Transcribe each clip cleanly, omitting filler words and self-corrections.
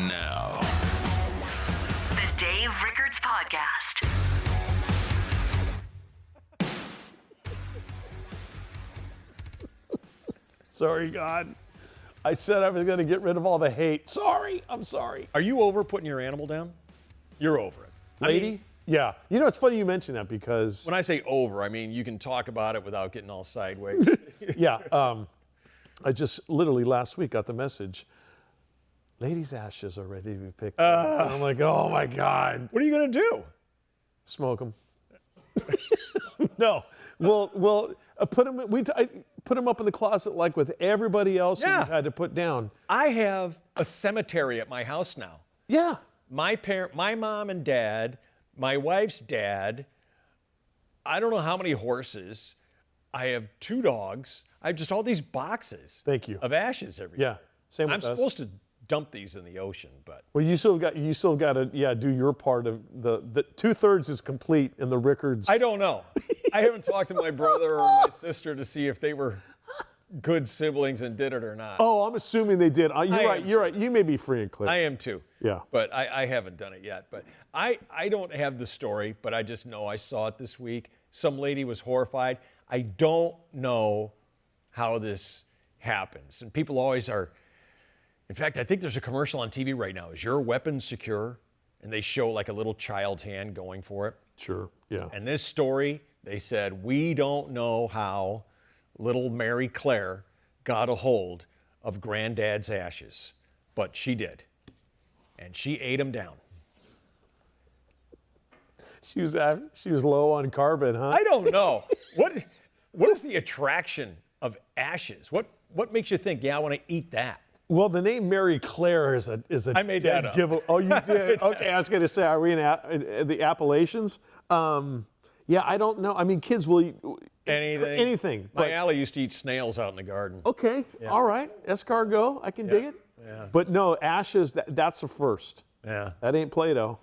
now. The Dave Rickards Podcast. Sorry, God. I said I was going to get rid of all the hate. Sorry. I'm sorry. Are you over putting your animal down? You're over it. Lady? I mean, yeah. You know, it's funny you mention that because... when I say over, I mean you can talk about it without getting all sideways. yeah. I just literally last week got the message, Lady's ashes are ready to be picked up. And I'm like, oh, my God. What are you going to do? Smoke them. No. Well, put them. I put them up in the closet like with everybody else who had to put down. I have a cemetery at my house now. Yeah. My mom and dad, my wife's dad, I don't know how many horses. I have 2 dogs. I have just all these boxes. Thank you. Of ashes every year. Same with I'm us. supposed to dump these in the ocean, but Well, you still got to do your part of the 2/3 is complete in the Rickards. I don't know. I haven't talked to my brother or my sister to see if they were good siblings and did it or not. Oh, I'm assuming they did. You're right. You may be free and clear. I am too. Yeah. But I haven't done it yet. But I don't have the story, but I just know I saw it this week. Some lady was horrified. I don't know how this happens. And people always are. In fact, I think there's a commercial on TV right now. Is your weapon secure? And they show like a little child's hand going for it. Sure, yeah. And this story, they said, we don't know how little Mary Claire got a hold of Granddad's ashes, but she did. And she ate them down. She was low on carbon, huh? I don't know. What is the attraction of ashes? What makes you think, yeah, I want to eat that? Well, the name Mary Claire is a I made that up. Oh, you did? Okay, I was going to say, are we in the Appalachians? Yeah, I don't know. I mean, kids will eat anything. My Allie used to eat snails out in the garden. Okay, all right. Escargot, I can dig it. Yeah. But no, ashes, that's the first. Yeah. That ain't Play-Doh.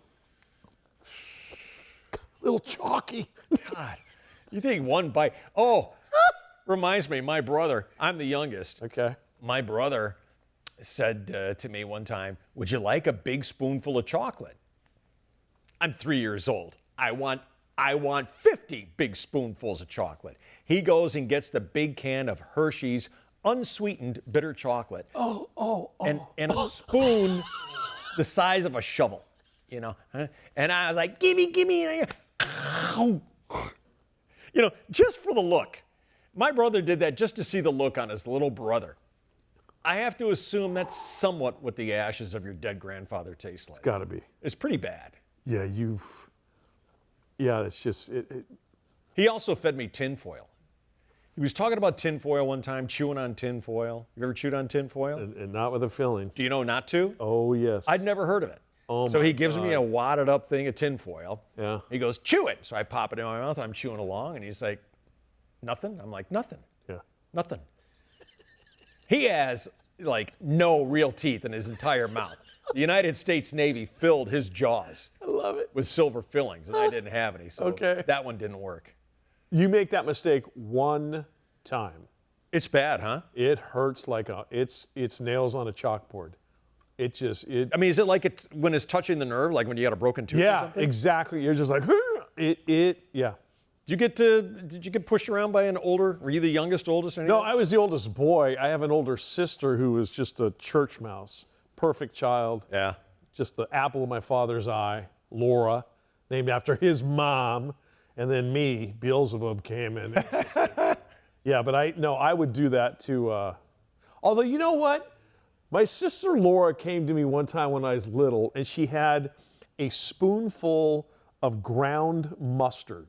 Little chalky. God, you think one bite. Oh, reminds me, my brother, I'm the youngest. Okay. My brother said to me one time, would you like a big spoonful of chocolate? I'm 3 years old. I want 50 big spoonfuls of chocolate. He goes and gets the big can of Hershey's unsweetened bitter chocolate. And a spoon the size of a shovel, you know. And I was like, gimme. You know, just for the look. My brother did that just to see the look on his little brother. I have to assume that's somewhat what the ashes of your dead grandfather taste like. It's got to be. It's pretty bad. Yeah, it's just, He also fed me tinfoil. He was talking about tinfoil one time, chewing on tinfoil. You ever chewed on tinfoil? and not with a filling. Do you know not to? Oh, yes. I'd never heard of it. Oh, so my he gives God. me a wadded up thing of tinfoil. Yeah. He goes, chew it. So I pop it in my mouth, and I'm chewing along, and he's like, nothing? I'm like, nothing. Yeah. Nothing. He has, like, no real teeth in his entire mouth. The United States Navy filled his jaws. I love it. With silver fillings, and I didn't have any, so that one didn't work. You make that mistake one time. It's bad, huh? It hurts like it's nails on a chalkboard. I mean, is it like it's when it's touching the nerve, like when you got a broken tooth or Yeah, something? exactly. You're just like, yeah. Did you get pushed around by were you the oldest? Or anything? No, I was the oldest boy. I have an older sister who was just a church mouse. Perfect child. Yeah. Just the apple of my father's eye. Laura, named after his mom. And then me, Beelzebub, came in. Yeah, but I would do that to, although you know what? My sister Laura came to me one time when I was little, and she had a spoonful of ground mustard,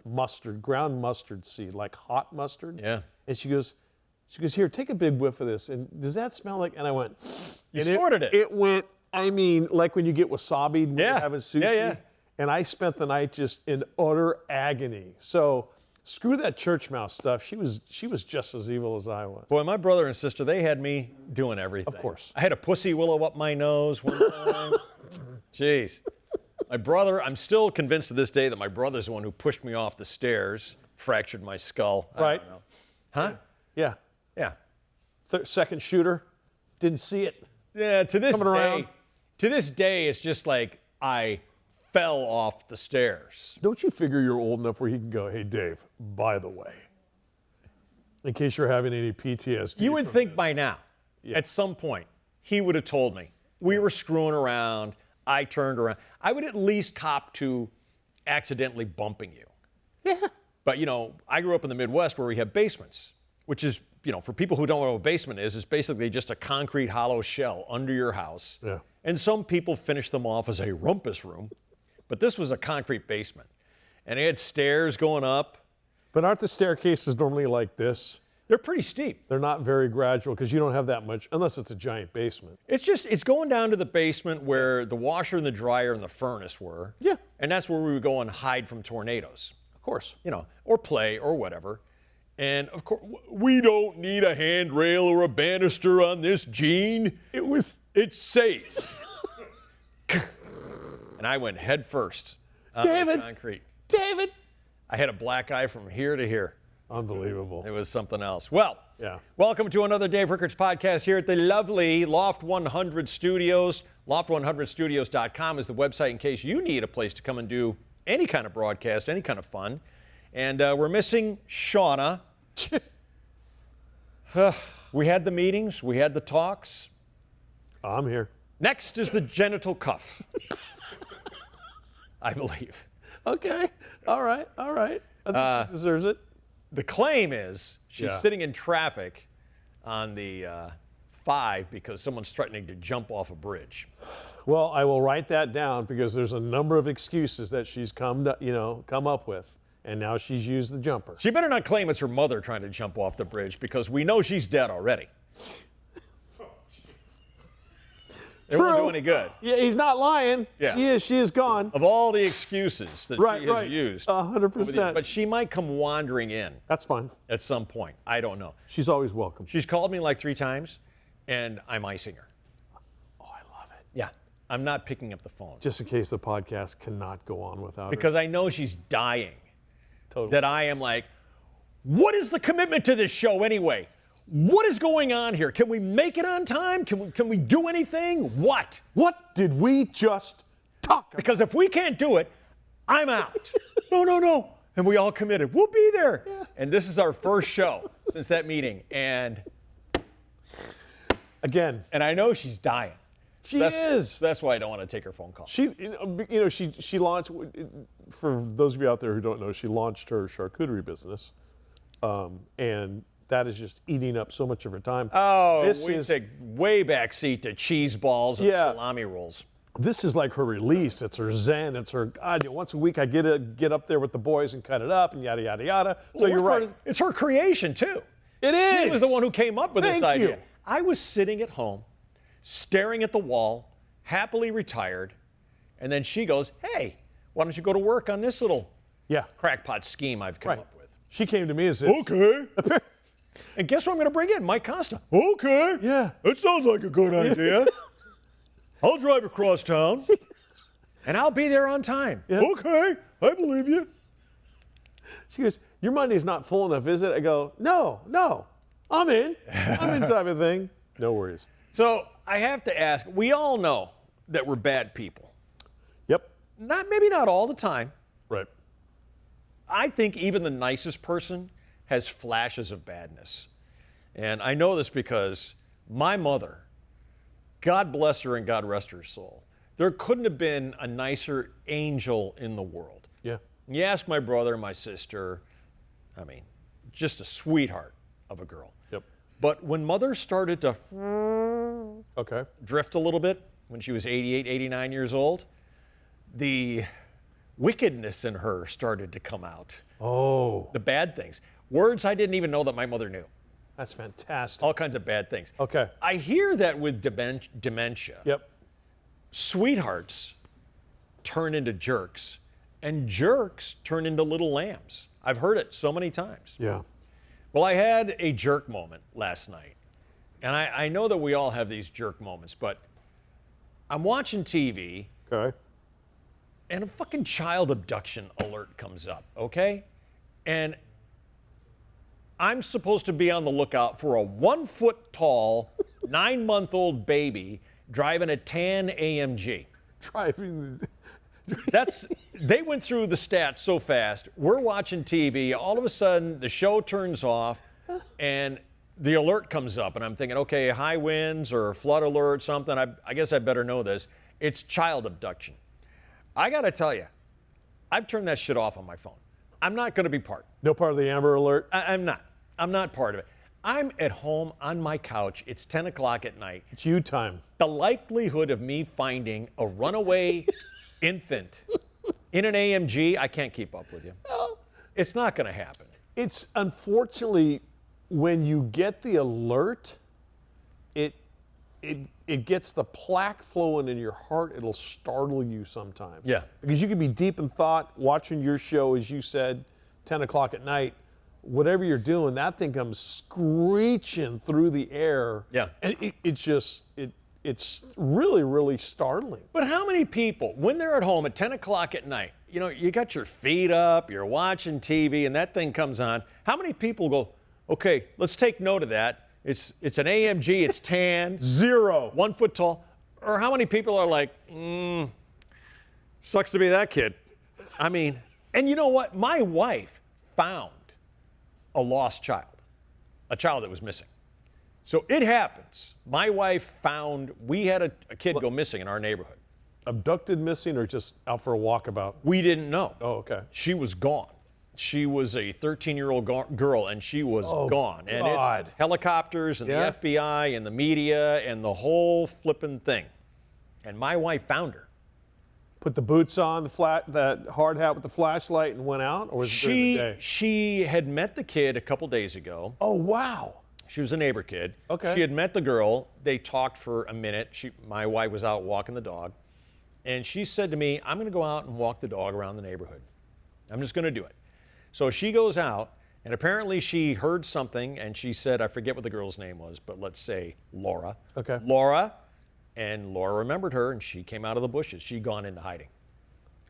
ground mustard seed, like hot mustard. Yeah. And she goes, here, take a big whiff of this. And does that smell like, and I went. You snorted it. It went, I mean, like when you get wasabi when you're having sushi. Yeah. And I spent the night just in utter agony. So screw that church mouse stuff. She was just as evil as I was. Boy, my brother and sister, they had me doing everything. Of course. I had a pussy willow up my nose one time. Jeez. My brother, I'm still convinced to this day that my brother's the one who pushed me off the stairs, fractured my skull. I Right. don't know. Huh? Yeah. Yeah. Second shooter, didn't see it. Yeah, to this Coming day, around. To this day, it's just like I fell off the stairs. Don't you figure you're old enough where he can go, hey, Dave, by the way, in case you're having any PTSD. You would think by now, at some point, he would have told me. We were screwing around. I turned around. I would at least cop to accidentally bumping you. Yeah. But, I grew up in the Midwest where we have basements, which is, for people who don't know what a basement is, it's basically just a concrete hollow shell under your house. Yeah. And some people finish them off as a rumpus room, but this was a concrete basement. And it had stairs going up. But aren't the staircases normally like this? They're pretty steep. They're not very gradual because you don't have that much, unless it's a giant basement. It's going down to the basement where the washer and the dryer and the furnace were. Yeah. And that's where we would go and hide from tornadoes. Of course. Or play or whatever. And of course, we don't need a handrail or a banister on this, Gene. It's safe. And I went head first. David. Concrete. David. I had a black eye from here to here. Unbelievable. It was something else. Well, yeah. Welcome to another Dave Rickards podcast here at the lovely Loft 100 Studios. Loft100studios.com is the website in case you need a place to come and do any kind of broadcast, any kind of fun. And we're missing Shauna. We had the meetings. We had the talks. I'm here. Next is the genital cuff. I believe. Okay. All right. I think she deserves it. The claim is she's Yeah. sitting in traffic on the 5 because someone's threatening to jump off a bridge. Well, I will write that down because there's a number of excuses that she's come up with, and now she's used the jumper. She better not claim it's her mother trying to jump off the bridge because we know she's dead already. It won't do any good. Yeah, he's not lying. Yeah. She is gone. Of all the excuses that she has used. 100%. But she might come wandering in That's fine. at some point. I don't know. She's always welcome. She's called me like 3 times, and I'm icing her. Oh, I love it. Yeah. I'm not picking up the phone. Just in case the podcast cannot go on without her. Because I know she's dying. Totally. That I am like, what is the commitment to this show anyway? What is going on here? Can we make it on time? Can we do anything? What? What did we just talk about? Because if we can't do it, I'm out. No. And we all committed. We'll be there. Yeah. And this is our first show since that meeting. And again, and I know she's dying. She is. That's why I don't want to take her phone call. She launched. For those of you out there who don't know, she launched her charcuterie business, and that is just eating up so much of her time. Oh, we take way back seat to cheese balls and salami rolls. This is like her release. It's her zen. It's her, God, once a week I get up there with the boys and cut it up and yada, yada, yada. So you're right. It's her creation, too. It is. She was the one who came up with this idea. You. I was sitting at home, staring at the wall, happily retired, and then she goes, hey, why don't you go to work on this little crackpot scheme I've come up with? She came to me and said, okay. And guess what I'm going to bring in? Mike Costa. Okay. Yeah. That sounds like a good idea. I'll drive across town, and I'll be there on time. Yeah. Okay. I believe you. She goes, your Monday's not full enough, is it? I go, no. I'm in type of thing. No worries. So I have to ask, we all know that we're bad people. Yep. Maybe not all the time. Right. I think even the nicest person has flashes of badness. And I know this because my mother, God bless her and God rest her soul, there couldn't have been a nicer angel in the world. Yeah. You ask my brother, my sister, I mean, just a sweetheart of a girl. Yep. But when mother started to drift a little bit, when she was 88, 89 years old, the wickedness in her started to come out. Oh. The bad things. Words I didn't even know that my mother knew. That's fantastic. All kinds of bad things. Okay. I hear that with dementia, Yep. sweethearts turn into jerks, and jerks turn into little lambs. I've heard it so many times. Yeah. Well, I had a jerk moment last night. And I know that we all have these jerk moments, but I'm watching TV. Okay. And a fucking child abduction alert comes up, okay? And I'm supposed to be on the lookout for a 1-foot tall, 9-month-old baby driving a tan AMG. Driving. They went through the stats so fast. We're watching TV. All of a sudden, the show turns off, and the alert comes up. And I'm thinking, okay, high winds or flood alert, something. I guess I better know this. It's child abduction. I got to tell you, I've turned that shit off on my phone. I'm not going to be part. No part of the Amber Alert? I'm not. I'm not part of it. I'm at home on my couch. It's 10 o'clock at night. It's you time. The likelihood of me finding a runaway infant in an AMG, I can't keep up with you. It's not going to happen. It's unfortunately, when you get the alert, it gets the plaque flowing in your heart. It'll startle you sometimes. Yeah. Because you could be deep in thought, watching your show, as you said, 10 o'clock at night. Whatever you're doing, that thing comes screeching through the air. Yeah. And it's really, really startling. But how many people, when they're at home at 10 o'clock at night, you know, you got your feet up, you're watching TV, and that thing comes on, how many people go, okay, let's take note of that. It's an AMG, it's tan. 0. 1 foot tall. Or how many people are like, sucks to be that kid. I mean, and you know what? My wife found a lost child, a child that was missing. So it happens. My wife found, we had a kid go missing in our neighborhood. Abducted, missing, or just out for a walkabout? We didn't know. Oh, okay. She was gone. She was a 13-year-old girl, and she was gone. And God. it's helicopters and Yeah. the FBI and the media and the whole flippin' thing. And my wife found her. Put the boots on, that hard hat with the flashlight, and went out? Or was it during the day? She had met the kid a couple days ago. Oh, wow. She was a neighbor kid. Okay. She had met the girl. They talked for a minute. My wife was out walking the dog. And she said to me, I'm going to go out and walk the dog around the neighborhood. I'm just going to do it. So she goes out, and apparently she heard something, and she said, I forget what the girl's name was, but let's say Laura. Okay. Laura. And Laura remembered her, and she came out of the bushes. She'd gone into hiding.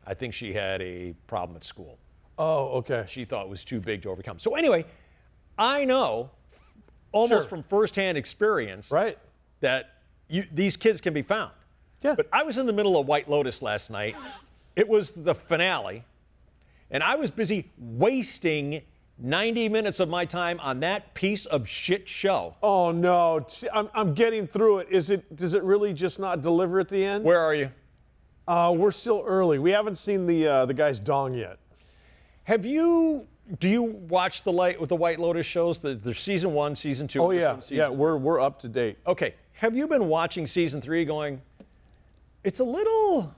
I think she had a problem at school. Oh, okay. She thought it was too big to overcome. So anyway, I know almost Sure. from firsthand experience Right. that these kids can be found. Yeah. But I was in the middle of White Lotus last night. It was the finale, and I was busy wasting 90 minutes of my time on that piece of shit show. Oh, no. I'm getting through it. Does it really just not deliver at the end? Where are you? We're still early. We haven't seen the guy's dong yet. Do you watch the White Lotus shows? There's season 1, season 2. Oh, this yeah. one's season Yeah, 3. we're up to date. Okay. Have you been watching season 3 going, it's a little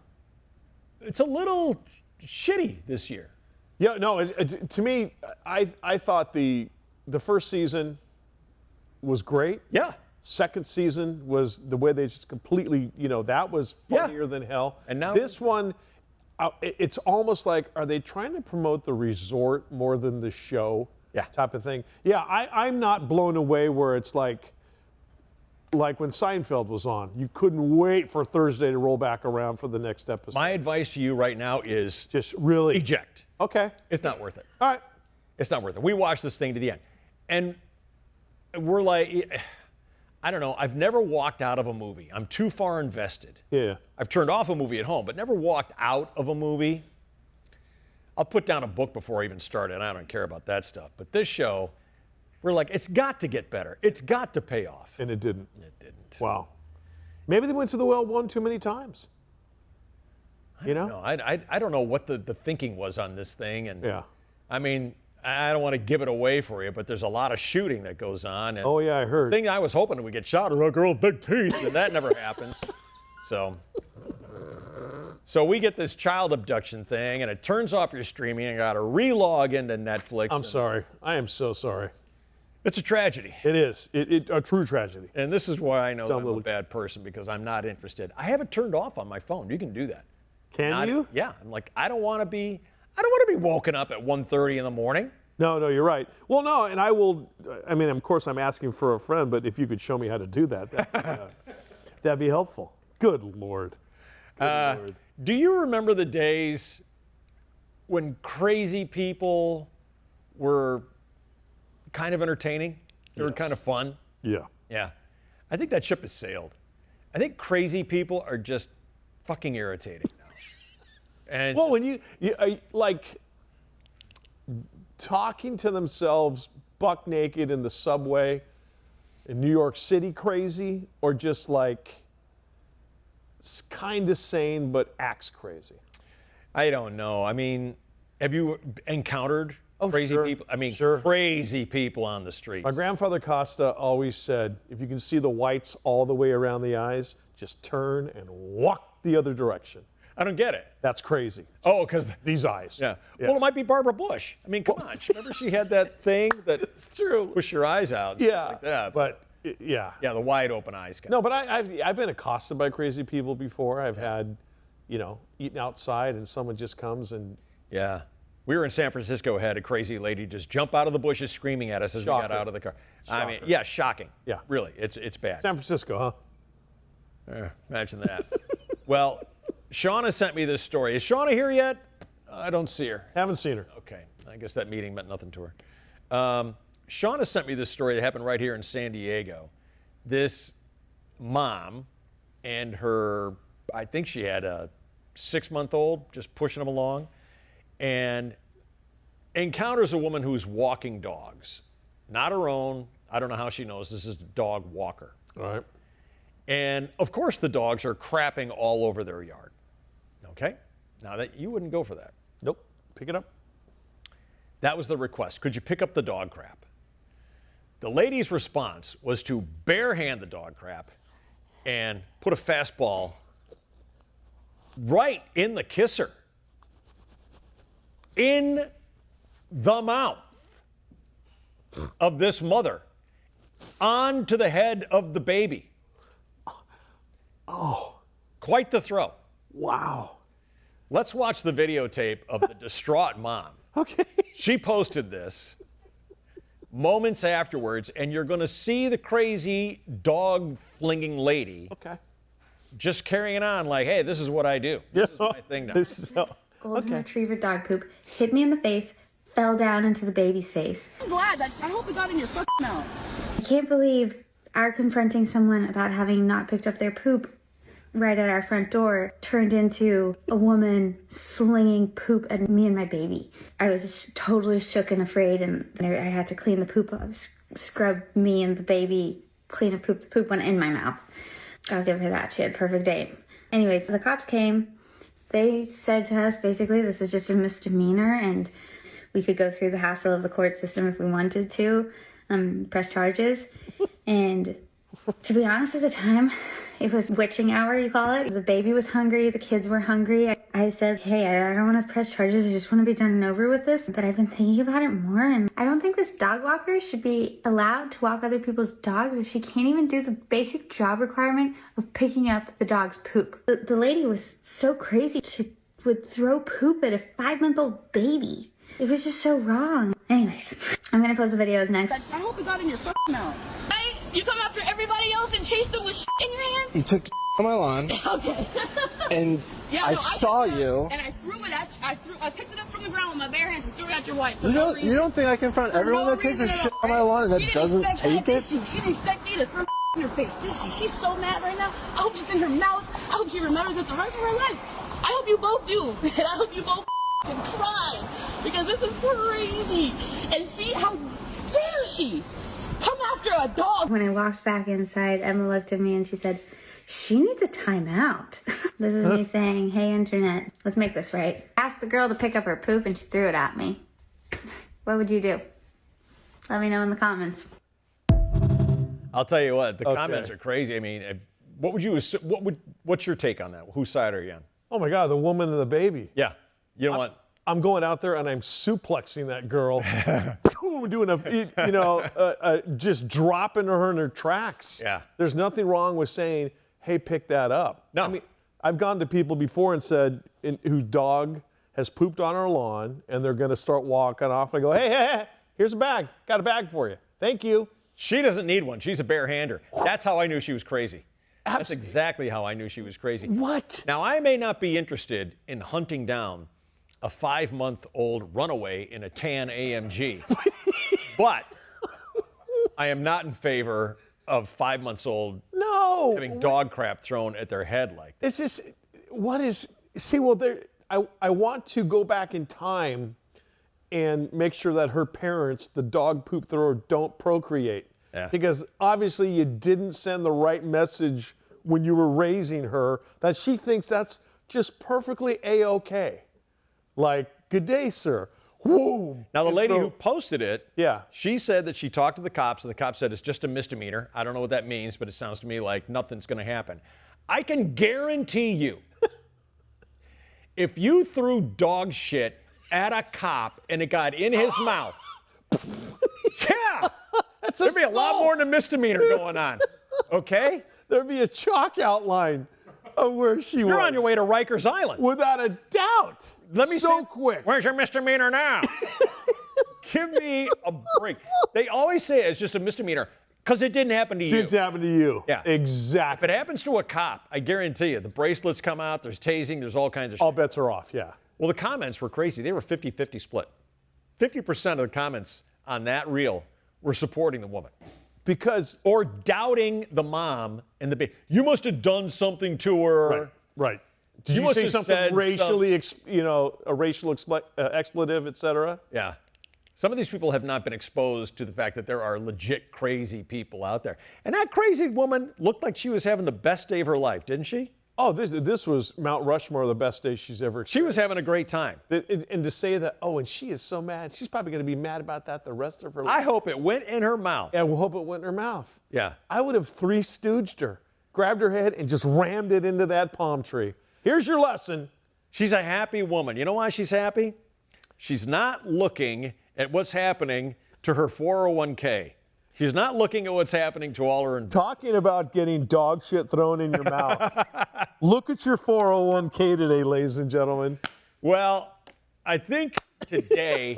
shitty this year? Yeah, no, to me, I thought the first season was great. Yeah. Second season was the way they just completely, that was funnier than hell. And now this one, it's almost like, are they trying to promote the resort more than the show? Yeah. Type of thing. Yeah, I'm not blown away where it's like when Seinfeld was on. You couldn't wait for Thursday to roll back around for the next episode. My advice to you right now is Just really. eject. Okay. It's not worth it. All right. It's not worth it. We watched this thing to the end. And we're like, I don't know. I've never walked out of a movie. I'm too far invested. Yeah. I've turned off a movie at home, but never walked out of a movie. I'll put down a book before I even start it. I don't care about that stuff. But this show, we're like, it's got to get better. It's got to pay off. And it didn't. It didn't. Wow. Maybe they went to the well one too many times. No, I don't know what the thinking was on this thing. And Yeah. I mean, I don't want to give it away for you, but there's a lot of shooting that goes on. And Oh, yeah, I heard. the thing I was hoping we get shot is a girl's big teeth, and that never happens. So we get this child abduction thing, and it turns off your streaming, and got to relog into Netflix. I'm sorry. I am so sorry. It's a tragedy. It is. A true tragedy. And this is why I know Dumb I'm little- a bad person, because I'm not interested. I have it turned off on my phone. You can do that. Can you? Yeah. I'm like, I don't want to be woken up at 1:30 in the morning. No, you're right. Well, no, and I will, of course I'm asking for a friend, but if you could show me how to do that, that'd be helpful. Good Lord. Good Lord. Do you remember the days when crazy people were kind of entertaining? They were Yes. kind of fun? Yeah. Yeah. I think that ship has sailed. I think crazy people are just fucking irritating now. And Well, when you like talking to themselves buck naked in the subway in New York City crazy, or just like kind of sane but acts crazy? I don't know. I mean, have you encountered crazy sure. people? I mean, Sure. crazy people on the streets. My grandfather Costa always said, if you can see the whites all the way around the eyes, just turn and walk the other direction. I don't get it. That's crazy. Oh, because These eyes. yeah. Well, it might be Barbara Bush. I mean, come on. Remember she had that thing that It's true. push your eyes out. And Yeah, stuff like that. but yeah. Yeah, the wide open eyes. No, but I've been accosted by crazy people before. I've had, eaten outside and someone just comes and Yeah. We were in San Francisco, had a crazy lady just jump out of the bushes screaming at us as we got Shocking. out of the car. I mean, Shocker. yeah, shocking. Yeah. Really, it's bad. San Francisco, huh? Imagine that. Well, Shauna sent me this story. Is Shauna here yet? I don't see her. Haven't seen her. Okay, I guess that meeting meant nothing to her. Shauna sent me this story that happened right here in San Diego. This mom and her, I think she had a 6-month-old, just pushing him along, and encounters a woman who's walking dogs. Not her own. I don't know how she knows this is a dog walker. All right. And of course the dogs are crapping all over their yard. Okay? Now that you wouldn't go for that. Nope. Pick it up. That was the request. Could you pick up the dog crap? The lady's response was to barehand the dog crap and put a fastball right in the kisser. In the mouth of this mother, onto the head of the baby. Oh. Quite the throw. Wow. Let's watch the videotape of the distraught mom. Okay. She posted this moments afterwards, and you're going to see the crazy dog flinging lady Okay. just carrying on like, hey, this is what I do. This is my thing now. Golden retriever dog poop hit me in the face, fell down into the baby's face. I'm glad. I hope it got in your fucking mouth. I can't believe our confronting someone about having not picked up their poop right at our front door turned into a woman slinging poop at me and my baby. I was totally shook and afraid, and I had to clean the poop up, scrub me and the baby, clean up poop. The poop went in my mouth. I'll give her that. She had perfect aim. Anyways, the cops came. They said to us, basically, this is just a misdemeanor, and we could go through the hassle of the court system if we wanted to, press charges. And to be honest, at the time, it was witching hour, you call it. The baby was hungry. The kids were hungry. I said, hey, I don't want to press charges. I just want to be done and over with this. But I've been thinking about it more, and I don't think this dog walker should be allowed to walk other people's dogs if she can't even do the basic job requirement of picking up the dog's poop. The lady was so crazy. She would throw poop at a 5-month-old baby. It was just so wrong. Anyways, I'm going to post the videos next. I hope it got in your fucking mouth. Hey, you come after everybody else and chase them with shit in your hands? You took on my lawn. Okay. And Yeah, I no, saw picked it you. up And I threw it at you. I picked it up from the ground with my bare hands and threw it at your wife. For You no don't, reason. you don't think I confront For everyone no that takes a reason at shit all. on my lawn and She that didn't doesn't expect take that, it? She didn't expect me to throw in her face, did she? She's so mad right now. I hope it's in her mouth. I hope she remembers it the rest of her life. I hope you both do. And I hope you both cry. Because this is crazy. And how dare she come after a dog? When I walked back inside, Emma looked at me and she said, she needs a timeout. This is me saying, hey, internet, let's make this right. Asked the girl to pick up her poop and she threw it at me. What would you do? Let me know in the comments. I'll tell you what, the Okay. comments are crazy. I mean, what would you assume, what's your take on that? Whose side are you on? Oh my God, the woman and the baby. Yeah, you don't want. I'm going out there and I'm suplexing that girl, doing just dropping her in her tracks. Yeah. There's nothing wrong with saying, hey, pick that up. No. I mean, I've gone to people before and said, whose dog has pooped on our lawn and they're going to start walking off. And I go, hey, here's a bag. Got a bag for you. Thank you. She doesn't need one. She's a barehander. That's how I knew she was crazy. That's exactly how I knew she was crazy. What? Now, I may not be interested in hunting down a 5-month-old runaway in a tan AMG, but I am not in favor of 5 months old No. having dog crap thrown at their head like that. It's just, what is, see, well, I want to go back in time and make sure that her parents, the dog poop thrower, don't procreate. Yeah. Because obviously you didn't send the right message when you were raising her, that she thinks that's just perfectly A-okay. Like, good day, sir. Whoa. Now, the lady who posted it, Yeah. she said that she talked to the cops, and the cops said it's just a misdemeanor. I don't know what that means, but it sounds to me like nothing's going to happen. I can guarantee you, if you threw dog shit at a cop and it got in his mouth, yeah, there'd be a lot more than a misdemeanor going on, okay? There'd be a chalk outline of where she was. You're on your way to Rikers Island. Without a doubt. Let me so see. quick. Where's your misdemeanor now? Give me a break. They always say it's just a misdemeanor because it didn't happen to you. Didn't happen to you. Yeah. Exactly. If it happens to a cop, I guarantee you, the bracelets come out, there's tasing, there's all kinds of All shit. bets are off, yeah. Well, the comments were crazy. They were 50-50 split. 50% of the comments on that reel were supporting the woman. Because, Or doubting the mom and the baby. You must have done something to her. right. Did You you, must say have something said racially, a racial expletive, et cetera? Yeah. Some of these people have not been exposed to the fact that there are legit crazy people out there. And that crazy woman looked like she was having the best day of her life, didn't she? Oh, this was Mount Rushmore, the best day she's ever experienced. She was having a great time. And to say that, oh, and she is so mad, she's probably going to be mad about that the rest of her life. I hope it went in her mouth. I hope it went in her mouth. Yeah. I would have Three Stooged her, grabbed her head, and just rammed it into that palm tree. Here's your lesson. She's a happy woman. You know why she's happy? She's not looking at what's happening to her 401k. She's not looking at what's happening to all her. Talking about getting dog shit thrown in your mouth. Look at your 401k today, ladies and gentlemen. Well, I think today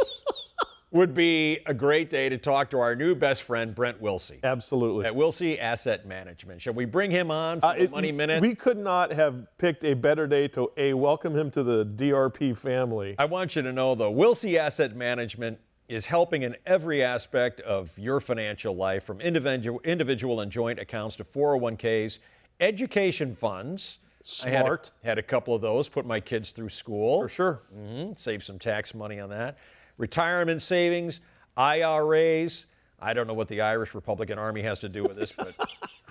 would be a great day to talk to our new best friend, Brent Wilsey, Absolutely. at Wilsey Asset Management. Shall we bring him on for the Money Minute? We could not have picked a better day to welcome him to the DRP family. I want you to know, though, Wilsey Asset Management is helping in every aspect of your financial life, from individual and joint accounts to 401ks, education funds. Smart. I had a couple of those, put my kids through school. For sure. Save some tax money on that. Retirement savings, IRAs. I don't know what the Irish Republican Army has to do with this, but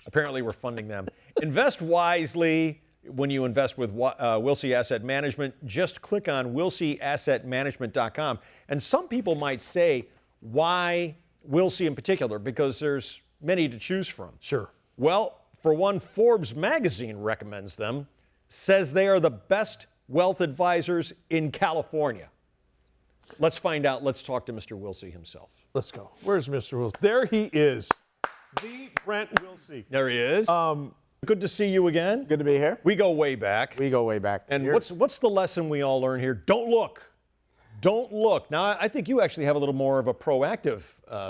apparently we're funding them. Invest wisely. When you invest with Wilsey Asset Management, just click on wilseyassetmanagement.com. And some people might say, why Wilsey in particular? Because there's many to choose from. Sure. Well, for one, Forbes magazine recommends them, says they are the best wealth advisors in California. Let's find out. Let's talk to Mr. Wilsey himself. Let's go. Where's Mr. Wilsey? There he is. The Brent Wilsey. There he is. Good to see you again. Good to be here. We go way back. We go way back. And Years. what's the lesson we all learn here? Don't look. Don't look. Now, I think you actually have a little more of a proactive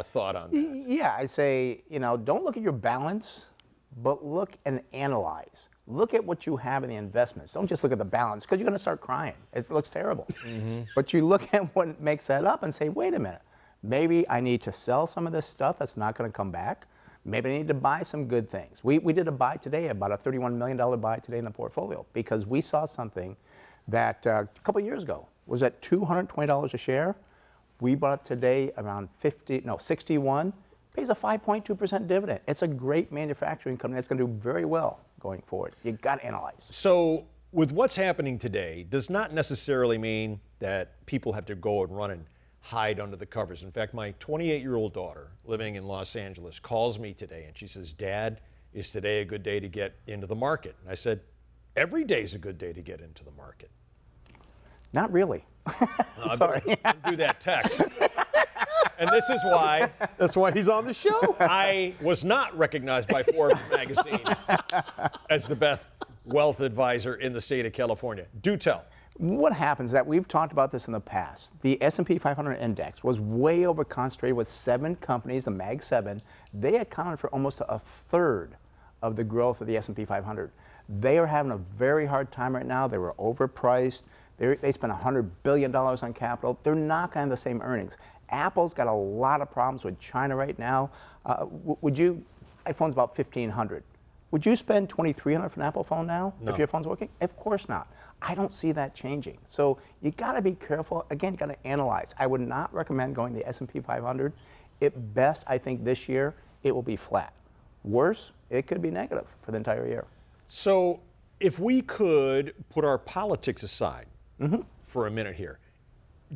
thought on that. Yeah, I say, don't look at your balance, but look and analyze. Look at what you have in the investments. Don't just look at the balance, because you're going to start crying. It looks terrible. But you look at what makes that up and say, wait a minute, maybe I need to sell some of this stuff that's not going to come back. Maybe I need to buy some good things. We did a buy today, about a $31 million buy today in the portfolio, because we saw something that a couple of years ago was at $220 a share. We bought it today around 61, pays a 5.2% dividend. It's a great manufacturing company that's going to do very well going forward. You got to analyze. So with what's happening today does not necessarily mean that people have to go and run and hide under the covers. In fact, my 28-year-old daughter living in Los Angeles calls me today and she says, Dad, is today a good day to get into the market? And I said, every day is a good day to get into the market. Not really. Sorry. Don't do that text. And this is why That's why he's on the show. I was not recognized by Forbes magazine as the best wealth advisor in the state of California. Do tell. What happens is that we've talked about this in the past. The S&P 500 index was way over concentrated with 7 companies, the Mag 7. They accounted for almost a third of the growth of the S&P 500. They are having a very hard time right now. They were overpriced. They spent $100 billion on capital. They're not going to have the same earnings. Apple's got a lot of problems with China right now. iPhone's about $1,500. Would you spend $2,300 for an Apple phone now No. if your phone's working? Of course not. I don't see that changing. So you got to be careful. Again, you got to analyze. I would not recommend going to the S&P 500. At best, I think this year it will be flat. Worse, it could be negative for the entire year. So if we could put our politics aside for a minute here,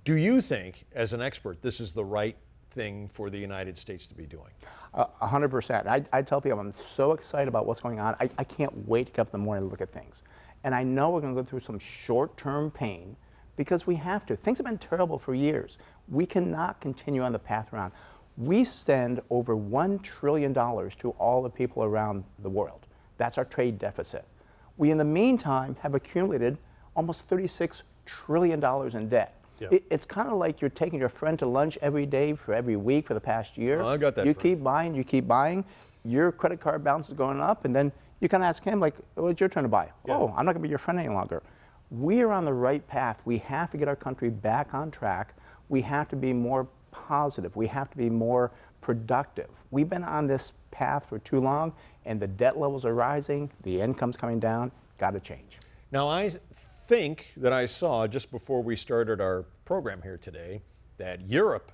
do you think, as an expert, this is the right thing for the United States to be doing? 100%. I tell people I'm so excited about what's going on. I can't wait to get up in the morning and look at things. And I know we're going to go through some short-term pain because we have to. Things have been terrible for years. We cannot continue on the path around. We send over $1 trillion to all the people around the world. That's our trade deficit. We, in the meantime, have accumulated almost $36 trillion in debt. Yep. It's kind of like you're taking your friend to lunch every day for every week for the past year. Oh, I got that You friend. keep buying. Your credit card balance is going up, and then you kind of ask him, like, oh, it's your turn to buy. Yeah. Oh, I'm not going to be your friend any longer. We are on the right path. We have to get our country back on track. We have to be more positive. We have to be more productive. We've been on this path for too long, and the debt levels are rising, the income's coming down. Got to change. Now, I think that I saw just before we started our program here today that Europe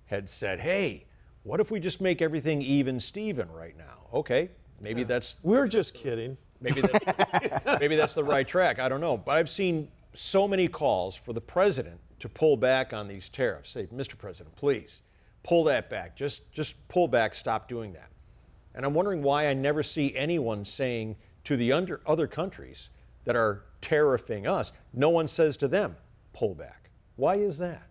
had said, hey, what if we just make everything even Steven right now? Okay, maybe that's We're just kidding. maybe that's the right track. I don't know. But I've seen so many calls for the president to pull back on these tariffs. Say, Mr. President, please pull that back. Just pull back, stop doing that. And I'm wondering why I never see anyone saying to the other countries that are tariffing us, no one says to them, pull back. Why is that?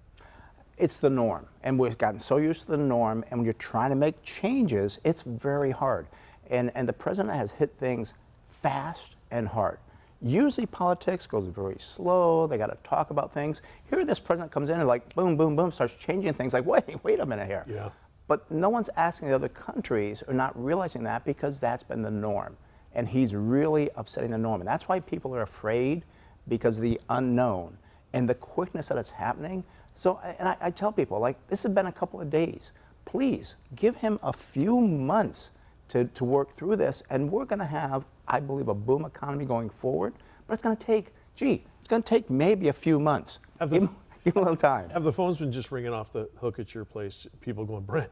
It's the norm, and we've gotten so used to the norm, and when you're trying to make changes, it's very hard. And the president has hit things fast and hard. Usually politics goes very slow, they got to talk about things. Here this president comes in and like boom, boom, boom, starts changing things like, wait a minute here. Yeah. But no one's asking the other countries or not realizing that because that's been the norm. And he's really upsetting the norm. And that's why people are afraid, because of the unknown and the quickness that it's happening. So, and I tell people, like, this has been a couple of days. Please give him a few months to work through this. And we're going to have, I believe, a boom economy going forward. But it's going to take, it's going to take maybe a few months. Give him a little time. Have the phones been just ringing off the hook at your place? People going, Brent,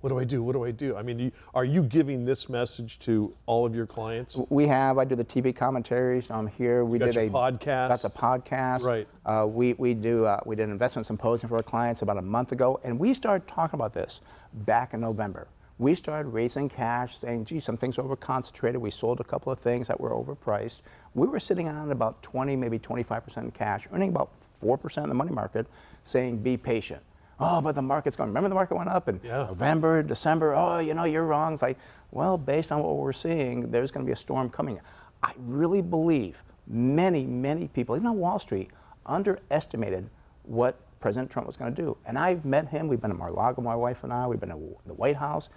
what do I do? What do I do? I mean, are you giving this message to all of your clients? We have. I do the TV commentaries. I'm here. We got did your a podcast. Got the podcast. Right. We did an investment symposium for our clients about a month ago, and we started talking about this back in November. We started raising cash, saying, gee, some things are over-concentrated. We sold a couple of things that were overpriced. We were sitting on about 20, maybe 25% in cash, earning about 4% in the money market, saying, be patient. Oh, but the market's going. Remember the market went up in November, December. Oh, you're wrong. It's like, well, based on what we're seeing, there's going to be a storm coming. I really believe many, many people, even on Wall Street, underestimated what President Trump was going to do. And I've met him. We've been to Mar-a-Lago, my wife and I. We've been to the White House.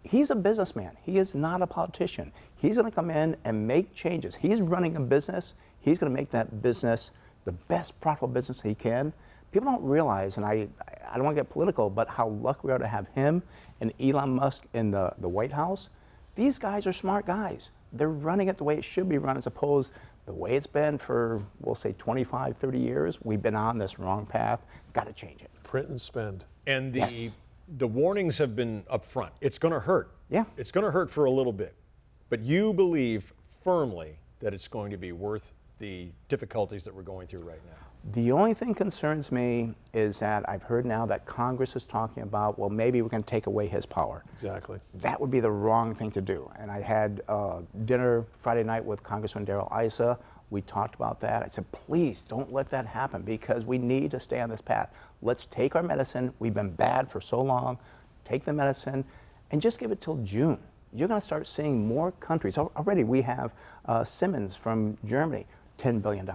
He's a businessman. He is not a politician. He's going to come in and make changes. He's running a business. He's going to make that business the best profitable business he can. People don't realize, and I don't want to get political, but how lucky we are to have him and Elon Musk in the White House. These guys are smart guys. They're running it the way it should be run, as opposed the way it's been for, we'll say, 25, 30 years. We've been on this wrong path. Got to change it. Print and spend. And Yes. the warnings have been up front. It's going to hurt. Yeah. It's going to hurt for a little bit. But you believe firmly that it's going to be worth the difficulties that we're going through right now. The only thing concerns me is that I've heard now that Congress is talking about, well, maybe we're going to take away his power. Exactly. That would be the wrong thing to do. And I had dinner Friday night with Congressman Darrell Issa. We talked about that. I said, please don't let that happen, because we need to stay on this path. Let's take our medicine. We've been bad for so long. Take the medicine and just give it till June. You're going to start seeing more countries. Already we have Siemens from Germany, $10 billion.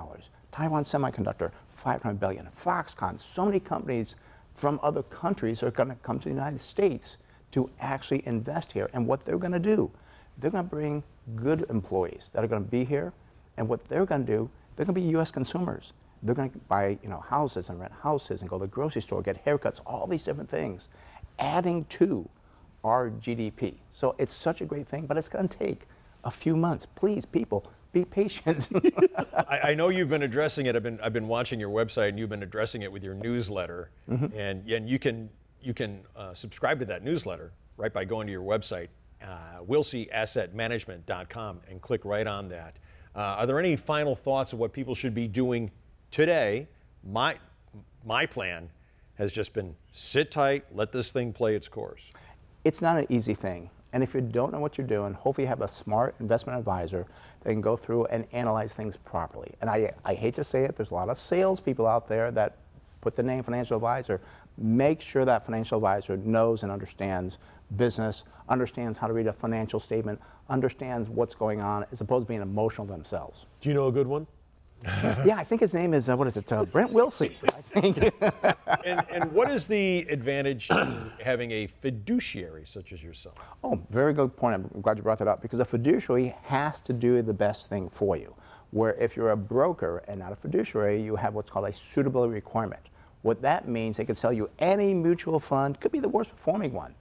Taiwan Semiconductor, $500 billion. Foxconn, so many companies from other countries are going to come to the United States to actually invest here. And what they're going to do, they're going to bring good employees that are going to be here. And what they're going to do, they're going to be U.S. consumers. They're going to buy houses and rent houses and go to the grocery store, get haircuts, all these different things, adding to our GDP. So it's such a great thing, but it's going to take a few months. Please, people, be patient. I know you've been addressing it. I've been watching your website, and you've been addressing it with your newsletter. And you can subscribe to that newsletter right by going to your website, wilseyassetmanagement.com, and click right on that. Are there any final thoughts of what people should be doing today? My plan has just been sit tight, let this thing play its course. It's not an easy thing. And if you don't know what you're doing, hopefully you have a smart investment advisor that can go through and analyze things properly. And I hate to say it, there's a lot of salespeople out there that put the name financial advisor. Make sure that financial advisor knows and understands business, understands how to read a financial statement, understands what's going on, as opposed to being emotional themselves. Do you know a good one? Yeah, I think his name is, Brent Wilsey, I think. And what is the advantage to having a fiduciary such as yourself? Oh, very good point. I'm glad you brought that up, because a fiduciary has to do the best thing for you. Where if you're a broker and not a fiduciary, you have what's called a suitability requirement. What that means, they can sell you any mutual fund, could be the worst performing one,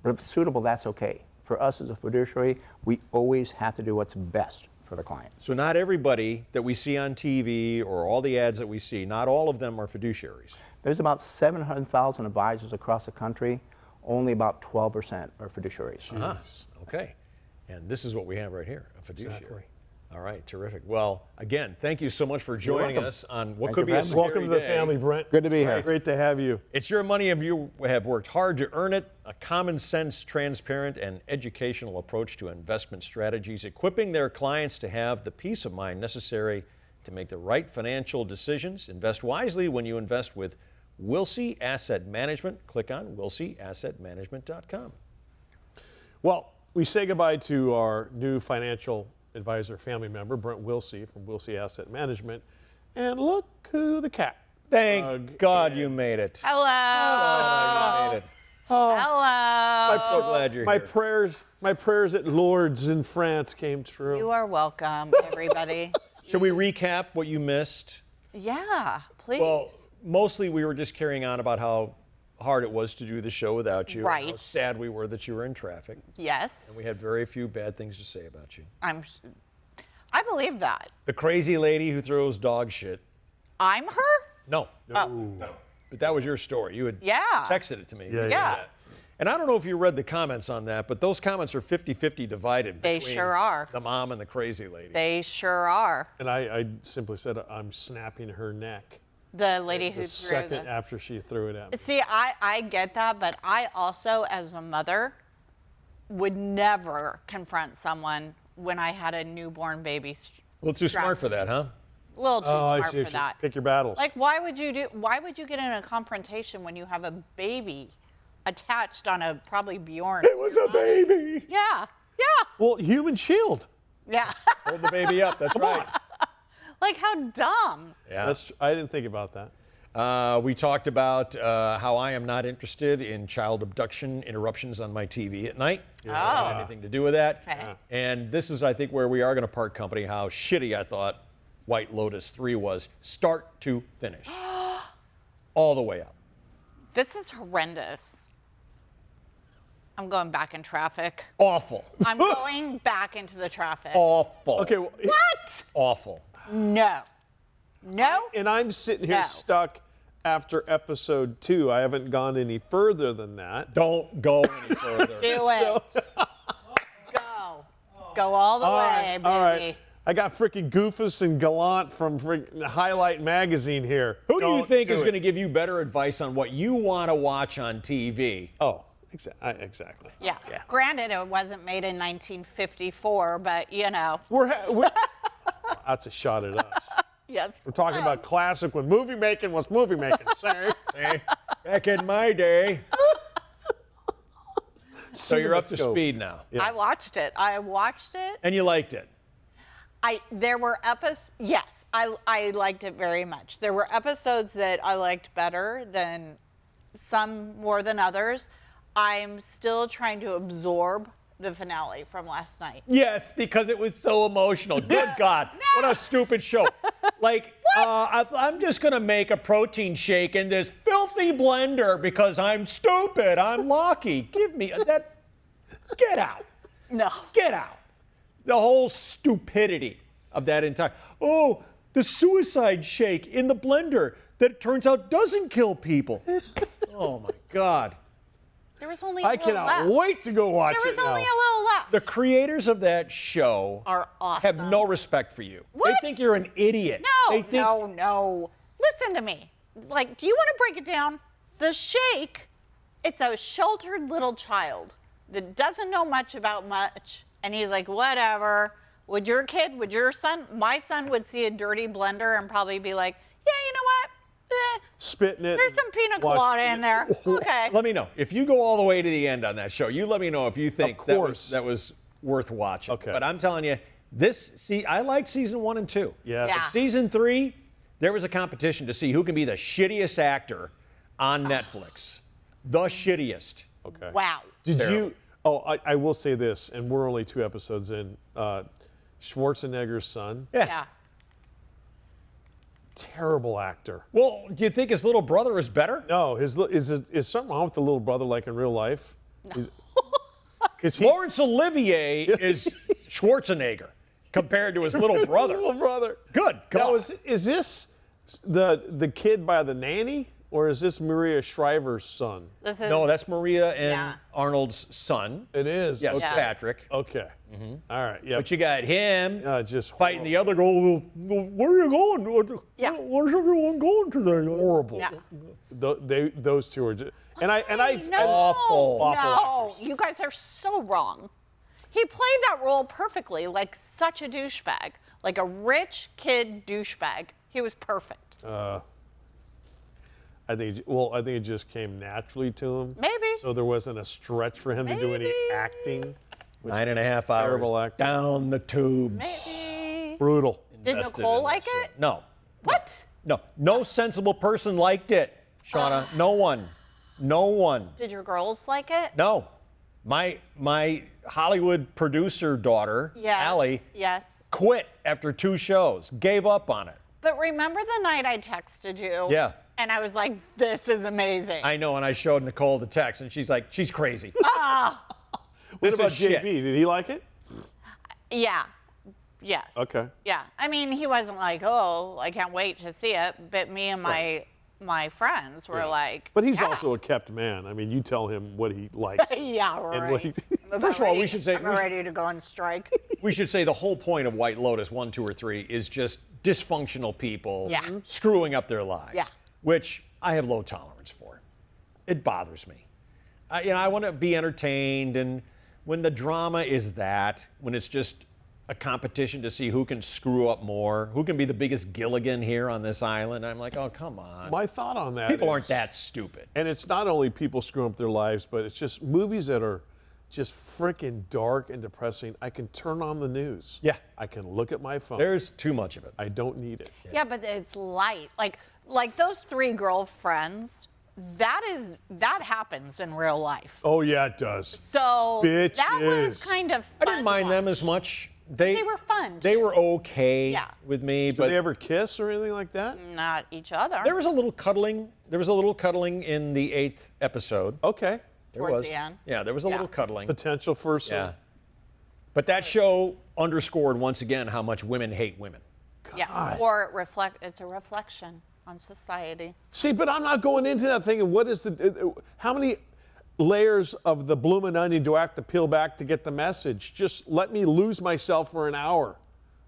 but if it's suitable, that's okay. For us as a fiduciary, we always have to do what's best for the client. So not everybody that we see on TV or all the ads that we see, not all of them are fiduciaries. There's about 700,000 advisors across the country. Only about 12% are fiduciaries. Okay. And this is what we have right here, a fiduciary. Exactly. All right, terrific. Well, again, thank you so much for joining us on what Thank could you be for a having me. scary Welcome to the day. family, Brent. Good to be here. Great to have you. It's your money and you have worked hard to earn it. A common sense, transparent, and educational approach to investment strategies, equipping their clients to have the peace of mind necessary to make the right financial decisions. Invest wisely when you invest with Wilsey Asset Management. Click on wilseyassetmanagement.com. Well, we say goodbye to our new financial advisor family member, Brent Wilsey from Wilsey Asset Management. And look who the cat. Thank God you made it. Hello. You made it. Hello. I'm so glad you're My here. prayers at Lourdes in France came true. You are welcome, everybody. Should we recap what you missed? Yeah, please. Well, mostly we were just carrying on about how hard it was to do the show without you. and How Right. sad we were that you were in traffic. Yes. And we had very few bad things to say about you. I believe that. The crazy lady who throws dog shit. I'm her? No. No. But that was your story. You had Yeah. texted it to me. Yeah. And I don't know if you read the comments on that, but those comments are 50-50 divided They between sure are. the mom and the crazy lady. They sure are. And I simply said, I'm snapping her neck The lady who the threw second the... after she threw it at me. See, I get that, but I also, as a mother, would never confront someone when I had a newborn baby. A little too smart strapped. for that, huh? A little too I smart see. for that. Pick your battles. Like, why would you get in a confrontation when you have a baby attached on a probably Bjorn? It was a baby. Yeah, Well, human shield. yeah. Hold the baby up. That's right. Like, how dumb. Yeah. I didn't think about that. We talked about how I am not interested in child abduction interruptions on my TV at night. Oh. Had anything to do with that. Okay. And this is, I think, where we are going to part company, how shitty I thought White Lotus 3 was, start to finish. All the way up. This is horrendous. I'm going back in traffic. Awful. I'm going back into the traffic. Awful. Okay, well, What? Awful. No. No? and I'm sitting here No. stuck after episode 2. I haven't gone any further than that. Don't go any further. Do it. Go. Go all the way, baby. all right. I got freaking Goofus and Gallant from Highlight Magazine here. Who do you Don't think do is it. going to give you better advice on what you want to watch on TV? Oh, exactly. Yeah. Granted, it wasn't made in 1954, but you know. We're that's a shot at us. Yes. We're talking about classic when movie making was movie making. Say. Hey, back in my day. So you're up to CinemaScope. speed now. I watched it. And you liked it. There were episodes, yes, I liked it very much. There were episodes that I liked better than some more than others. I'm still trying to absorb the finale from last night. Yes, because it was so emotional. Good God. What a stupid show. Like, I'm just going to make a protein shake in this filthy blender because I'm stupid. I'm lucky. Give me that. Get out. No. Get out. The whole stupidity of that entire, oh, the suicide shake in the blender that it turns out doesn't kill people. Oh my God. There was only a I little cannot left. wait to go watch There was it now. only a little left. The creators of that show Are awesome. have no respect for you. What? They think you're an idiot. No, They think, no. Listen to me. Like, do you want to break it down? The Shake, it's a sheltered little child that doesn't know much about much. And he's like, whatever. Would your son, my son would see a dirty blender and probably be like, yeah, you know what? Spitting it. There's some pina watch- colada in there. Okay. Let me know. If you go all the way to the end on that show, you let me know if you think Of that course. was worth watching. Okay. But I'm telling you, I like season 1 and 2. Yes. Yeah. Season 3, there was a competition to see who can be the shittiest actor on Netflix. The shittiest. Okay. Wow. Did Terrible. you? Oh, I will say this, and we're only 2 episodes in. Schwarzenegger's son, Yeah. terrible actor. Well, do you think his little brother is better? No, is something wrong with the little brother like in real life? Because Laurence Olivier is Schwarzenegger compared to his little brother. little brother. Good Now, God. is this the kid by the nanny, or is this Maria Shriver's son? This is, No, that's Maria and Yeah. Arnold's son. It is. Yes, Okay. Patrick. Okay. All right. Yeah. But you got him just fighting the other girl. Where are you going? Yeah. Where's everyone going today? horrible. Yeah. Those two are just. And I No, Awful. Awful no, you guys are so wrong. He played that role perfectly, like such a douchebag, like a rich kid douchebag. He was perfect. I think it just came naturally to him. Maybe. So there wasn't a stretch for him to do any Maybe. acting. which 9.5 was hours terrible acting. down the tubes. Maybe. Brutal. Did Invested Nicole in like that it? shit. No. What? No sensible person liked it, Shauna. No one. No one. Did your girls like it? No. My Hollywood producer daughter, Yes. Allie, Yes. quit after 2 shows, gave up on it. But remember the night I texted you? Yeah. And I was like, this is amazing. I know, and I showed Nicole the text, and she's like, she's crazy. What This about is JB? shit. Did he like it? Yeah. Yes. Okay. Yeah. I mean, he wasn't like, oh, I can't wait to see it. But me and my friends were like, But he's yeah. also a kept man. I mean, you tell him what he likes. Yeah, And what he- right. I'm about First of all, we ready- should say- I'm ready to go on strike. We should say the whole point of White Lotus 1, 2, or 3 is just dysfunctional people Yeah. screwing up their lives, Yeah. which I have low tolerance for. It bothers me. I want to be entertained, and when the drama is that, when it's just a competition to see who can screw up more, who can be the biggest Gilligan here on this island, I'm like, oh, come on. My thought on that People is- aren't that stupid. And it's not only people screwing up their lives, but it's just movies that are just freaking dark and depressing. I can turn on the news. Yeah. I can look at my phone. There's too much of it. I don't need it. Yeah, but it's light. Like those 3 girlfriends, that happens in real life. Oh yeah, it does. So that was Bitches. kind of I fun didn't mind to them watch. as much. They were fun, They too. were okay Yeah. with me, Did but they ever kiss or anything like that? Not each other. there was a little cuddling. There was a little cuddling in the 8th episode. Okay. There Towards was. the end. Yeah, there was a Yeah. little cuddling. Potential for some. Yeah. But that show underscored once again how much women hate women. Yeah. Or it's a reflection on society. See, but I'm not going into that thinking, what is how many layers of the bloomin' onion do I have to peel back to get the message? Just let me lose myself for an hour.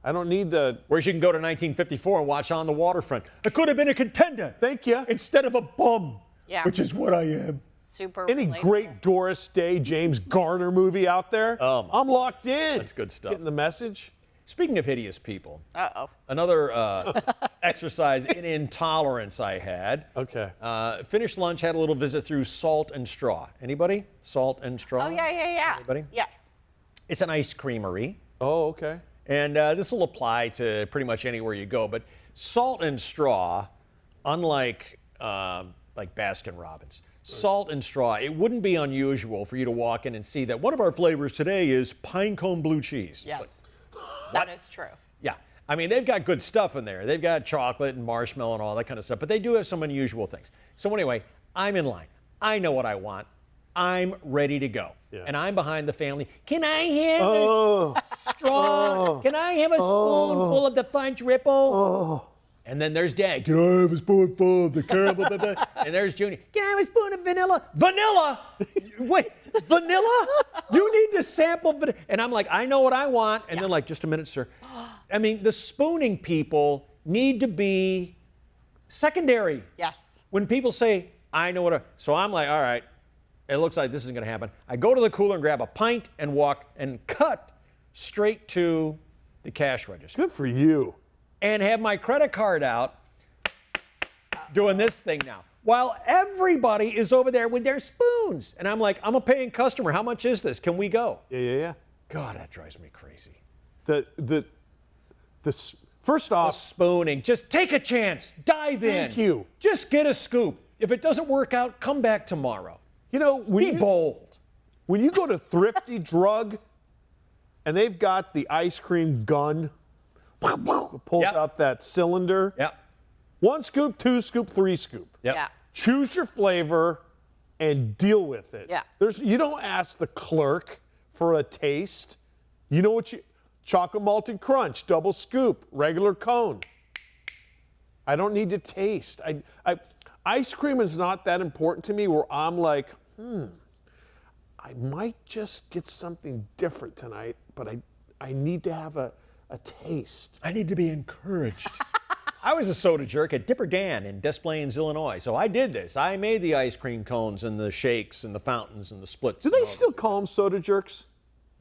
I don't need to. Whereas you can go to 1954 and watch On the Waterfront. I could have been a contender. Thank you. Instead of a bum. Yeah. Which is what I am. Super Any relatable. great Doris Day, James Garner movie out there? Oh, I'm locked in. That's good stuff. Getting the message. Speaking of hideous people, Uh-oh. another exercise in intolerance I had. Okay. Finished lunch, had a little visit through Salt and Straw. Anybody? Salt and Straw? Oh, yeah. Anybody? Yes. It's an ice creamery. Oh, okay. And this will apply to pretty much anywhere you go. But Salt and Straw, unlike like Baskin Robbins, Salt and Straw, it wouldn't be unusual for you to walk in and see that one of our flavors today is pine cone blue cheese. Yes. That is true. Yeah. I mean, they've got good stuff in there. They've got chocolate and marshmallow and all that kind of stuff, but they do have some unusual things. So anyway, I'm in line. I know what I want. I'm ready to go. Yeah. And I'm behind the family. Can I have a straw? Can I have a spoonful of the fudge ripple? And then there's Dad. Can I have a spoonful of the caramel? And there's Junior. Can I have a spoon of vanilla? Vanilla? Wait, vanilla? You need to sample vanilla. And I'm like, I know what I want. And they're like, just a minute, sir. I mean, the spooning people need to be secondary. Yes. When people say, I know what so I'm like, all right, it looks like this isn't going to happen. I go to the cooler and grab a pint and walk and cut straight to the cash register. Good for you. And have my credit card out doing this thing now. While everybody is over there with their spoons. And I'm like, I'm a paying customer. How much is this? Can we go? Yeah. God, that drives me crazy. First off, Spooning. Just take a chance. Dive in. Thank you. Just get a scoop. If it doesn't work out, come back tomorrow. you know, Be bold. When you go to Thrifty Drug and they've got the ice cream gun, pulls Yep. out that cylinder. Yeah. 1 scoop, 2 scoop, 3 scoop. Yep. Yeah. Choose your flavor and deal with it. Yeah. You don't ask the clerk for a taste. You know what chocolate malted crunch, double scoop, regular cone. I don't need to taste. Ice cream is not that important to me where I'm like, I might just get something different tonight, but I need to have a taste. I need to be encouraged. I was a soda jerk at Dipper Dan in Des Plaines, Illinois. So I did this. I made the ice cream cones and the shakes and the fountains and the splits. Do they still call them soda jerks?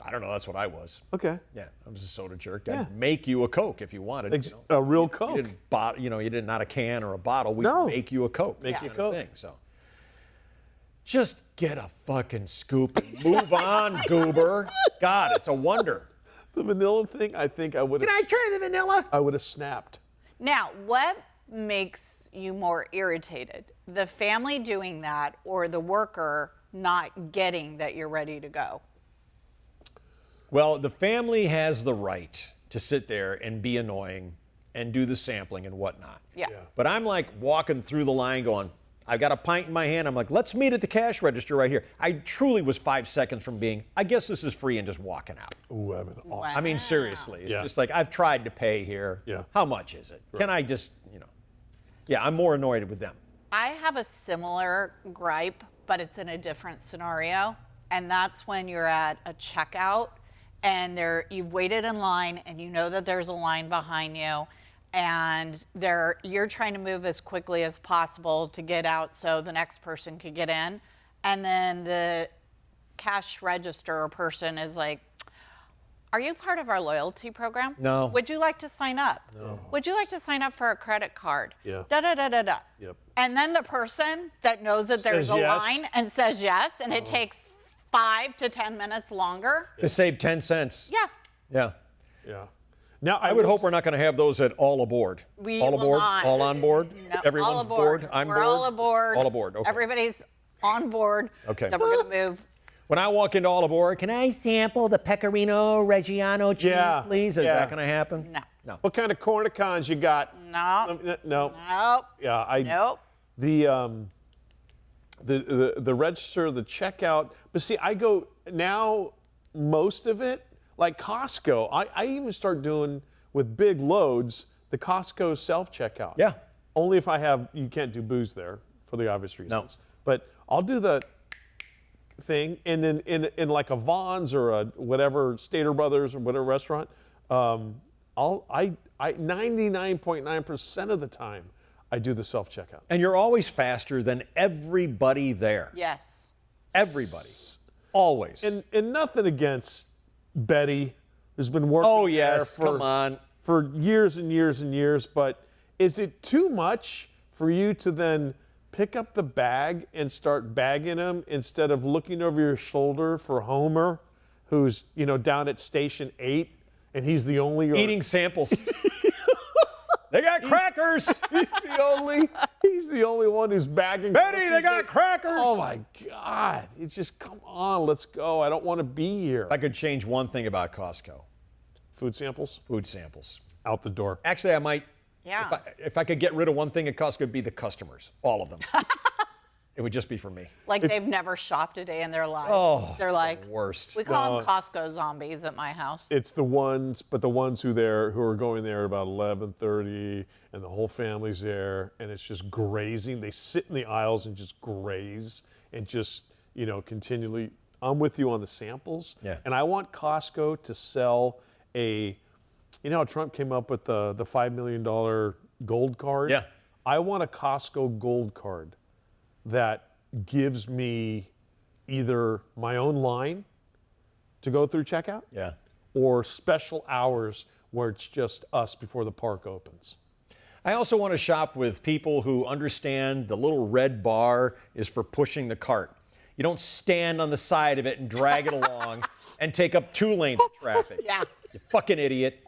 I don't know. That's what I was. Okay. Yeah, I was a soda jerk. I'd make you a Coke if you wanted. A real Coke. You didn't you didn't not a can or a bottle. We'd No. make you a Coke. Make you a kind of Coke. Thing, so just get a fucking scoop and move on, goober. God, it's a wonder. The vanilla thing, I think I would have. Can I try the vanilla? I would have snapped. Now, what makes you more irritated? The family doing that or the worker not getting that you're ready to go? Well, the family has the right to sit there and be annoying and do the sampling and whatnot. Yeah. But I'm like walking through the line going, I've got a pint in my hand. I'm like, let's meet at the cash register right here. I truly was 5 seconds from being, I guess this is free, and just walking out. Ooh, that'd been awesome. I mean, seriously. It's Yeah. just like, I've tried to pay here. Yeah. How much is it? Can I just, Yeah, I'm more annoyed with them. I have a similar gripe, but it's in a different scenario. And that's when you're at a checkout and you've waited in line and you know that there's a line behind you and you're trying to move as quickly as possible to get out so the next person could get in. And then the cash register person is like, are you part of our loyalty program? No. Would you like to sign up? No. Would you like to sign up for a credit card? Yeah. Da da da da da. Yep. And then the person that knows that there's Says a yes. line and says yes, and it takes 5 to 10 minutes longer. To save 10 cents. Yeah. Yeah. Yeah. Now I would hope we're not going to have those at all aboard. We all will aboard? not. All on board? No, Everyone's all aboard. I'm We're board? all aboard. All aboard. Okay. Everybody's on board. Okay. That we're going to move. When I walk into all aboard, can I sample the Pecorino Reggiano cheese, Yeah, please? Is yeah. that going to happen? No. No. What kind of cornicons you got? No. No. Nope. Yeah, Nope. The register, the checkout. But see, I go now. Most of it, like Costco, I even start doing with big loads the Costco self checkout. Yeah. Only if you can't do booze there for the obvious reasons. But I'll do the thing, and then in like a Vons or a whatever Stater Brothers or whatever restaurant, I 99.9% of the time I do the self checkout. And you're always faster than everybody there. Yes. Everybody. Always. And nothing against Betty, who's been working oh, there yes. Come on. for years and years and years, but is it too much for you to then pick up the bag and start bagging them instead of looking over your shoulder for Homer, who's down at Station 8, and he's the only Eating samples. They got crackers. He's the only one who's bagging. Betty, they got crackers. Oh my God! It's just come on, let's go. I don't want to be here. If I could change one thing about Costco, Food samples food samples. out the door. Actually, I might. Yeah. If I could get rid of one thing at Costco, it'd be the customers, all of them. It would just be for me. Like they've never shopped a day in their life. Oh, they're it's like the worst. We call them Costco zombies at my house. It's the ones, but the ones who are going there at about 11:30, and the whole family's there, and it's just grazing. They sit in the aisles and just graze, and just continually. I'm with you on the samples. Yeah. And I want Costco to sell a. You know how Trump came up with the $5 million gold card? Yeah. I want a Costco gold card that gives me either my own line to go through checkout, Yeah. or special hours where it's just us before the park opens. I also want to shop with people who understand the little red bar is for pushing the cart. You don't stand on the side of it and drag it along and take up 2 lanes of traffic. Yeah. You fucking idiot.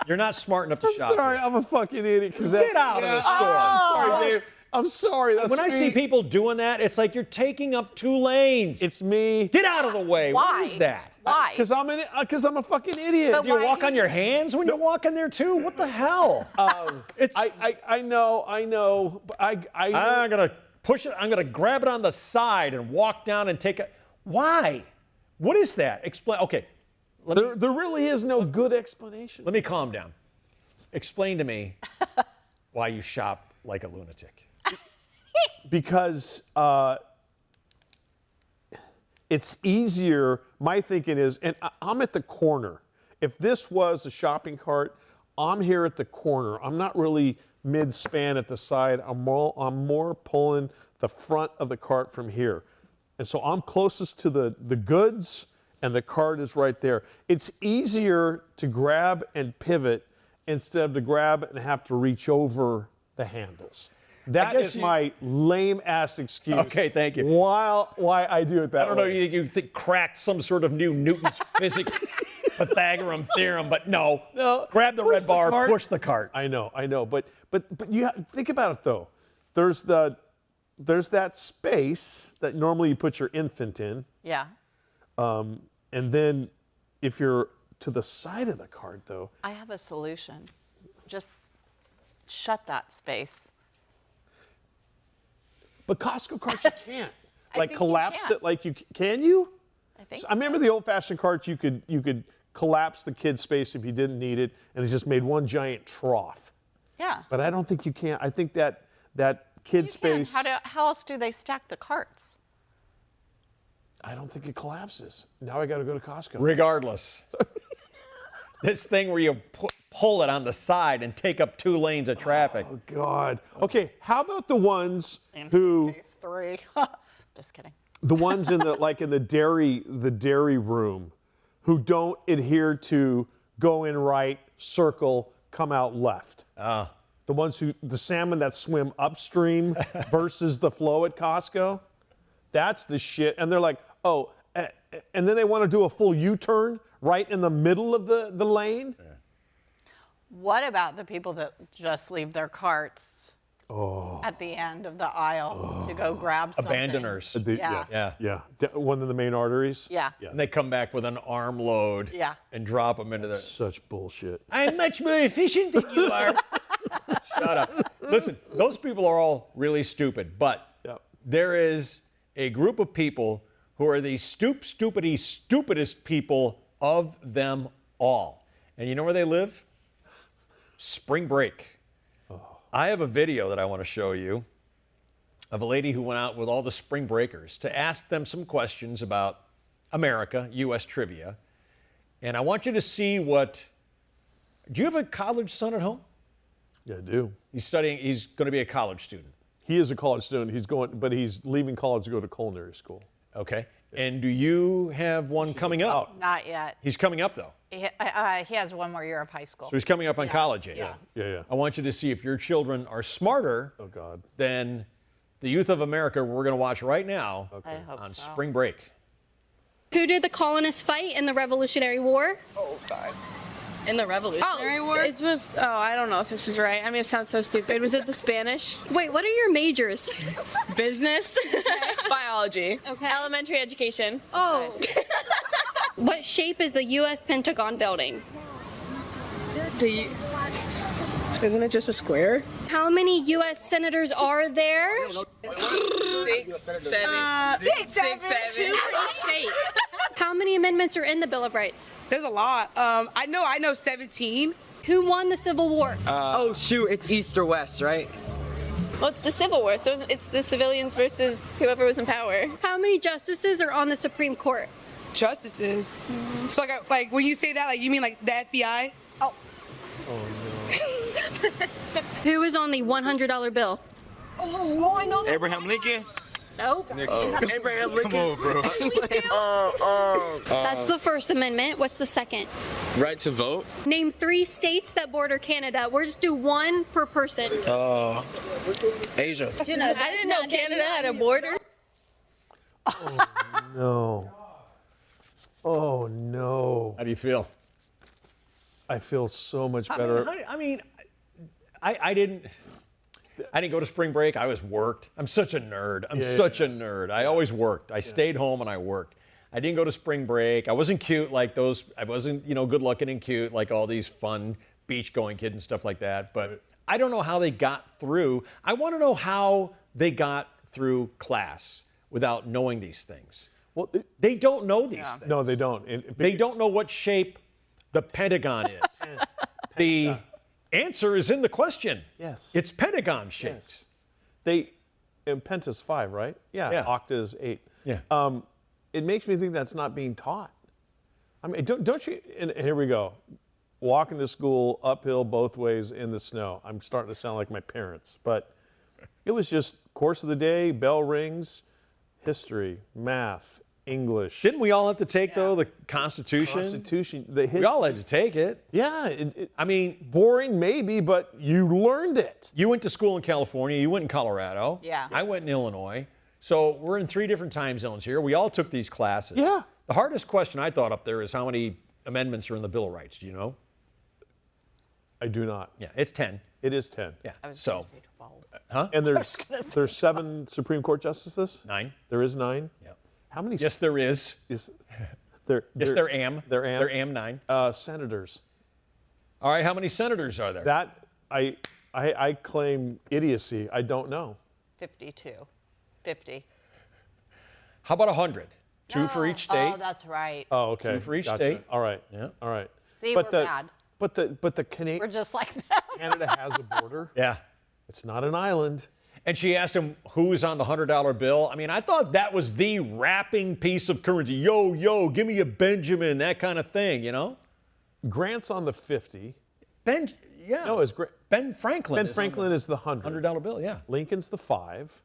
You're not smart enough to shop. Sorry, here. I'm a fucking idiot. Get out of the store. I'm sorry, Dave. I'm sorry. That's When I see me. people doing that, it's like you're taking up 2 lanes. It's me. Get out of the way. Why? What is that? Why? Because I'm a fucking idiot. But Do you why walk do on you- your hands when you walk in there too? What the hell? It's I know. But I'm gonna push it. I'm gonna grab it on the side and walk down and take it. Why? What is that? Explain. Okay. there really is no good explanation. Let me calm down. Explain to me why you shop like a lunatic. Because it's easier. My thinking is, and I'm at the corner. If this was a shopping cart, I'm here at the corner. I'm not really mid-span at the side. I'm more pulling the front of the cart from here. And so I'm closest to the goods, and the cart is right there. It's easier to grab and pivot instead of to grab and have to reach over the handles. That guess is you- my lame-ass excuse. Okay, thank you. Why I do it that way. I don't know. You think cracked some sort of new Newton's physics Pythagorean theorem, but no. Grab the red bar, push the cart. I know. But you think about it though. There's that space that normally you put your infant in, Yeah. and then if you're to the side of the cart though. I have a solution. Just shut that space. But Costco carts you can't. I Like think you collapse can. it like you can you? I think. I remember the old-fashioned carts. You could collapse the kid space if you didn't need it, and it just made one giant trough. Yeah. But I don't think you can. I think that kid You can. space. How else do they stack the carts? I don't think it collapses. Now I got to go to Costco. Regardless. This thing where you pull it on the side and take up 2 lanes of traffic. Oh God. Okay. How about the ones who, Case 3. Just kidding. the ones in the dairy room, who don't adhere to go in right, circle, come out left. The ones the salmon that swim upstream versus the flow at Costco. That's the shit. And they're like, oh, and then they want to do a full U-turn right in the middle of the lane. What about the people that just leave their carts at the end of the aisle to go grab something? Abandoners. Yeah. Yeah. One of the main arteries. Yeah. And they come back with an armload Yeah. and drop them into the... Such bullshit. I'm much more efficient than you are. Shut up. Listen, those people are all really stupid, but Yep. there is a group of people who are the stupidest people of them all. And you know where they live? Spring break. I have a video that I want to show you of a lady who went out with all the spring breakers to ask them some questions about America, U.S. trivia. And I want you to see what... Do you have a college son at home? Yeah, I do. He's going to be a college student. He is a college student. But he's leaving college to go to culinary school. Okay. And do you have one coming up? Not yet. He's coming up, though. He has one more year of high school. So he's coming up on college age. Yeah. Yeah. I want you to see if your children are smarter Oh God. than the youth of America we're going to watch right now I hope on so. spring break. Who did the colonists fight in the Revolutionary War? In the Revolutionary War? It was, I don't know if this is right. I mean, it sounds so stupid. Was it the Spanish? Wait, what are your majors? Business? Biology. Okay. Elementary education. Oh. What shape is the U.S. Pentagon building? The Isn't it just a square? How many U.S. senators are there? 6, 7. 6, 7. 2 for each state. How many amendments are in the Bill of Rights? There's a lot. I know 17. Who won the Civil War? Oh shoot, it's East or West, right? Well, it's the Civil War, so it's the civilians versus whoever was in power. How many justices are on the Supreme Court? Justices. So like when you say that, like you mean like the FBI? Oh no. Who is on the $100 bill? Oh, I know that. Abraham Lincoln? Nope. Abraham Lincoln. Come on, bro. That's the First Amendment. What's the second? Right to vote? Name 3 states that border Canada. We'll just do 1 per person. Asia. I didn't know Canada had a border. No. Oh no. How do you feel? I feel so much better. I didn't go to spring break. I was worked. I'm such a nerd. I'm such a nerd. I always worked. I stayed home and I worked. I didn't go to spring break. I wasn't cute like those. I wasn't, good looking and cute like all these fun beach going kids and stuff like that. But I don't know how they got through. I want to know how they got through class without knowing these things. Well, they don't know these things. No, they don't. They don't know what shape the Pentagon is. The answer is in the question. Yes. It's Pentagon shaped. Yes. And Penta's 5, right? Yeah. Octa is 8. Yeah. It makes me think that's not being taught. I mean, don't you? And here we go. Walking to school uphill both ways in the snow. I'm starting to sound like my parents, but it was just course of the day. Bell rings. History, math, English. Didn't we all have to take though the Constitution? We all had to take it. Yeah. I mean, boring maybe, but you learned it. You went to school in California. You went in Colorado. Yeah. I went in Illinois. So we're in 3 different time zones here. We all took these classes. Yeah. The hardest question I thought up there is how many amendments are in the Bill of Rights. Do you know? I do not. Yeah, it's 10. It is 10. Yeah. I was So, gonna say 12. huh? And there's 7 Supreme Court justices? 9. There is 9? Yeah. How many? Yes, there is. There am. There am. There am 9. Senators. All right, how many senators are there? That I claim idiocy. I don't know. 52. 50. How about 100? 2 for each state. Oh, that's right. Oh, okay. 2 for each Gotcha. state. All right. Yeah. All right. See, we're bad. But the Canadian. We're just like them. Canada has a border. Yeah. It's not an island. And she asked him who's on the $100 bill. I mean, I thought that was the wrapping piece of currency. Yo, give me a Benjamin, that kind of thing, Grant's on the 50. Yeah. No, it's Ben Franklin. Ben Franklin is the $100 bill, yeah. Lincoln's the 5.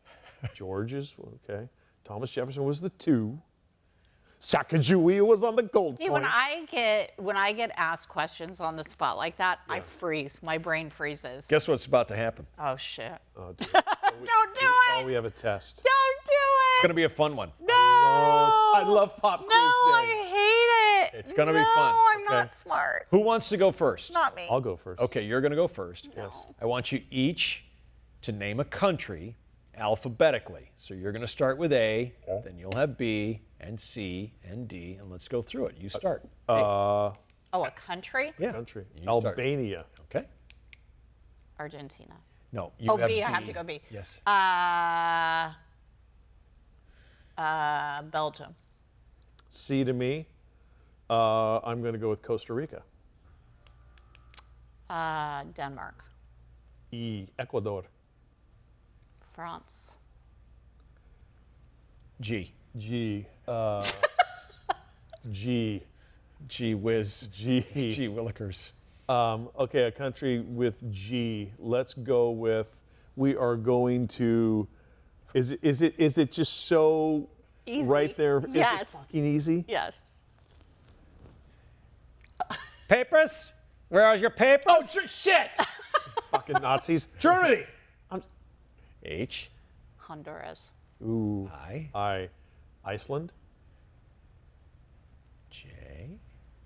George is, okay. Thomas Jefferson was the 2. Sacagawea was on the gold See, coin. when I get asked questions on the spot like that, I freeze. My brain freezes. Guess what's about to happen? Oh shit! Oh, Don't do it! Oh, we have a test. Don't do It's it! going to be a fun one. No! I love pop quiz No, day. I hate it. It's gonna be fun, No, I'm okay? not smart. Who wants to go first? Not me. I'll go first. Okay, you're going to go first. Yes. I want you each to name a country alphabetically. So you're going to start with A, then you'll have B and C and D, and let's go through it. You start. Oh, a country? Yeah. Country. You start. Albania. Okay. Argentina. No, you Oh, have B. I have to go B. Yes. Belgium. C to me. I'm going to go with Costa Rica. Denmark. E. Ecuador. France. G. G. G. Gee whiz. G. Gee willikers. Okay, a country with G. Let's go with. We are going to. Is it just so Easy. right there? Is Yes. it fucking easy? Yes. Papers? Where are your papers? Oh shit! Fucking Nazis. Germany. H. Honduras. Ooh. I. Iceland. J.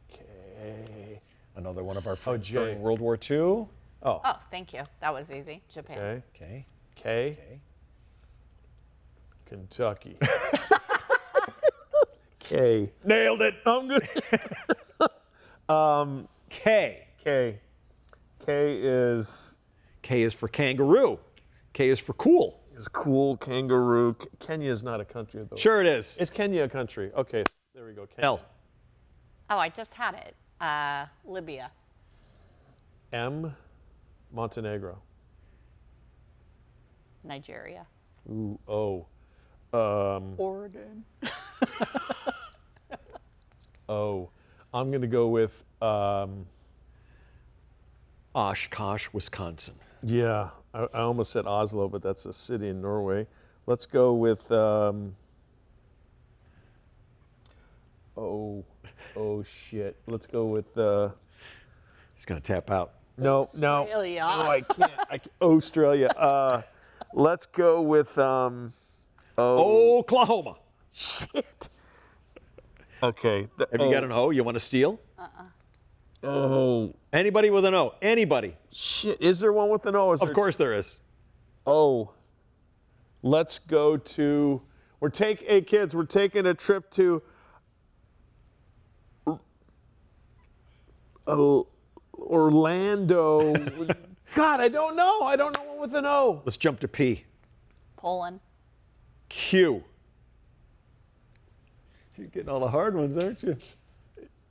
K. Another one of our friends J. during World War II. Oh. Oh, thank you. That was easy. Japan. Okay. Okay. K. Okay. Kentucky. K. Nailed it. I'm good. K. K. K is K is for kangaroo. K is for cool. It's cool, kangaroo. Kenya is not a country, though. Sure it is. Is Kenya a country? Okay, there we go. Kenya. L. Oh, I just had it. Libya. M, Montenegro. Nigeria. Ooh, O. Oregon. O. I'm going to go with, Oshkosh, Wisconsin. yeah, I almost said Oslo, but that's a city in Norway. Let's go with, oh shit. Let's go with, He's going to tap out. no. Australia. No, I can't. Australia. Let's go with, Oklahoma. shit. Okay. Have you got an O you want to steal? Oh, Anybody with an O? Anybody? shit. Is there one with an O? Of course there is. Oh. Let's go to, hey kids, we're taking a trip to Orlando. God, I don't know. I don't know one with an O. Let's jump to P. Poland. Q. You're getting all the hard ones, aren't you?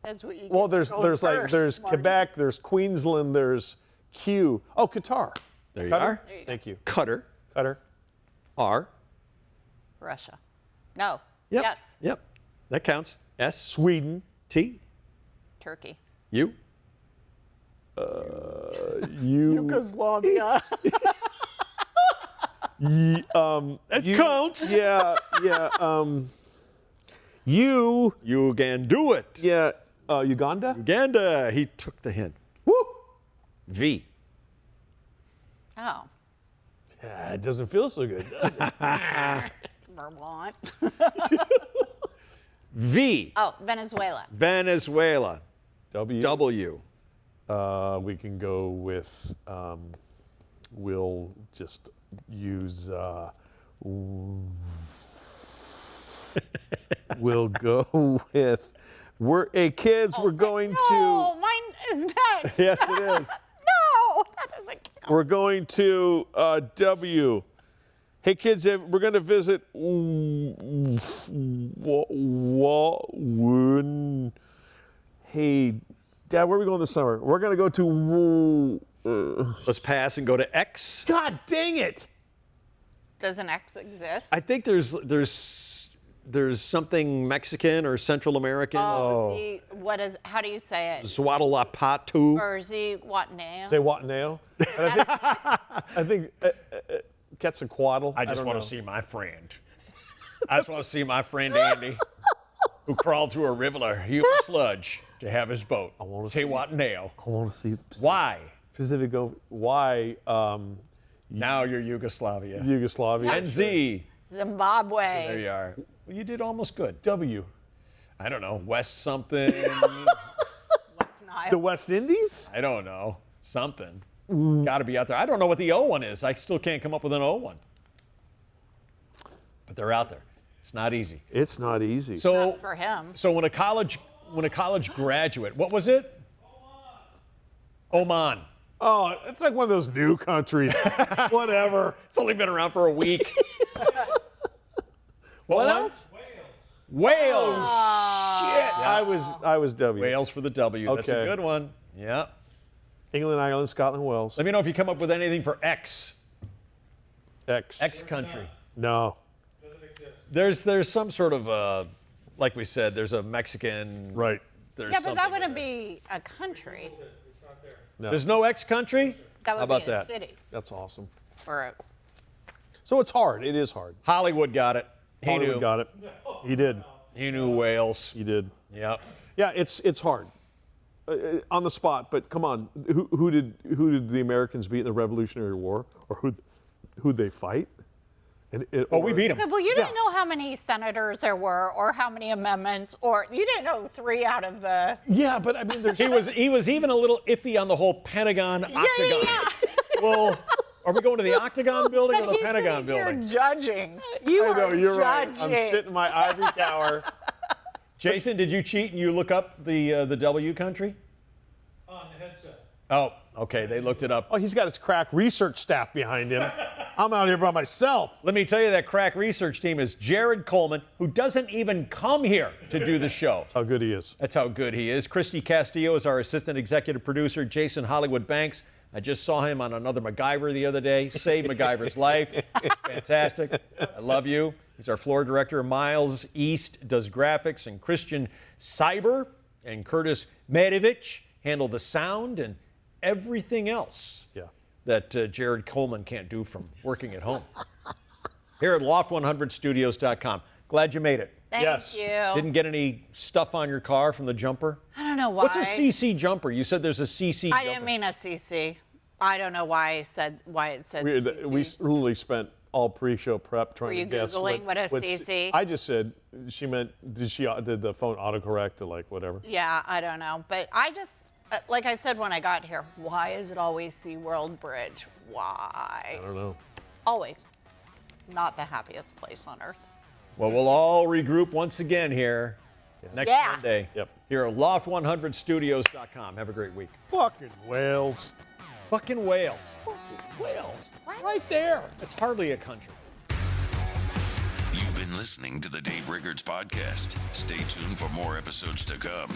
That's what you Well, get there's to go there's like first, there's Marty. Quebec, there's Queensland, there's Q. Oh, Qatar. There you Qatar? are. There you go. Thank you. Cutter. Qatar. R. Russia. No. Yep. Yes. Yep. That counts. S. Sweden. T. Turkey. U. You. Yugoslavia. That counts. Yeah. You. You can do it. Yeah. Uganda. Uganda. He took the hint. Woo. V. Oh. Yeah, it doesn't feel so good, does it? Vermont. V. Oh, Venezuela. Venezuela. W. W. We can go with. We'll just use. We'll go with. Hey kids, we're going No, mine is next. Yes, it is. No, that doesn't count. We're going to W. Hey kids, we're going to visit. Hey, Dad, where are we going this summer? We're going to go to. Let's pass and go to X. God dang it! Does an X exist? I think there's something Mexican or Central American. Z, how do you say it? Zwatalapatu. Or Zihuatanejo? Say Wataneo. I think Quetzalcoatl. I just don't want know. to see my friend. I just want to see my friend Andy, who crawled through a rivular human sludge to have his boat. I want to see. Tehuantepec. I want to see. Why? Pacific. Why? Now you're Yugoslavia. Yugoslavia. And Z. Zimbabwe. There you are. Well, you did almost good. W. I don't know. West something. West Nile. The West Indies. I don't know. Something. Got to be out there. I don't know what the O one is. I still can't come up with an O one. But they're out there. It's not easy. It's not easy. So Not for him. So when a college graduate, what was it? Oman. Oh, it's like one of those new countries. Whatever. It's only been around for a week. What else? Wales. Shit. I was W. Wales for the W. That's a Okay. good one. Yeah. England, Ireland, Scotland, Wales. Let me know if you come up with anything for X. X. X country. No. There's some sort of like we said, there's a Mexican. Right. There's Yeah, but that something wouldn't there. be a country. No. There's no X country? That would How about be a that? city. That's awesome. Or a, So it's hard. It is hard. Hollywood got it. He Hollywood knew. got it. He did. He knew Wales. He did. Yep. Yeah, it's hard. On the spot, but come on. Who did the Americans beat in the Revolutionary War, or who'd they fight? We beat them. well, you didn't know how many senators there were, or how many amendments, or you didn't know 3 out of the. Yeah, but I mean, there's. He was even a little iffy on the whole Pentagon octagon. Yeah. Well, are we going to the Octagon building or But the he's Pentagon sitting here building? judging. You I know, are you're judging. right. I'm sitting in my ivory tower. Jason, did you cheat and you look up the W country? On the headset. Oh, Okay, they looked it up. Oh, he's got his crack research staff behind him. I'm out here by myself. Let me tell you, that crack research team is Jared Coleman, who doesn't even come here to do the show. That's how good he is. That's how good he is. Christy Castillo is our assistant executive producer. Jason Hollywood Banks. I just saw him on another MacGyver the other day. Saved MacGyver's life. Fantastic. I love you. He's our floor director. Miles East does graphics, and Christian Cyber and Curtis Medevich handle the sound and everything else that Jared Coleman can't do from working at home. Here at Loft100Studios.com. Glad you made it. Thank you. Didn't get any stuff on your car from the jumper? I don't know why. What's a CC jumper? You said there's a CC jumper. I didn't mean a CC. I don't know why it said CC. We literally spent all pre-show prep trying to guess. Were you Googling what a CC? I just said, she meant, did the phone autocorrect to like whatever? Yeah, I don't know. But I just, like I said when I got here, why is it always SeaWorld Bridge? Why? I don't know. Always. Not the happiest place on earth. Well, we'll all regroup once again here next Monday. Yep. Here at Loft100Studios.com. Have a great week. Fucking whales. Fucking whales. Fucking whales. Right there. It's hardly a country. You've been listening to the Dave Rickards Podcast. Stay tuned for more episodes to come.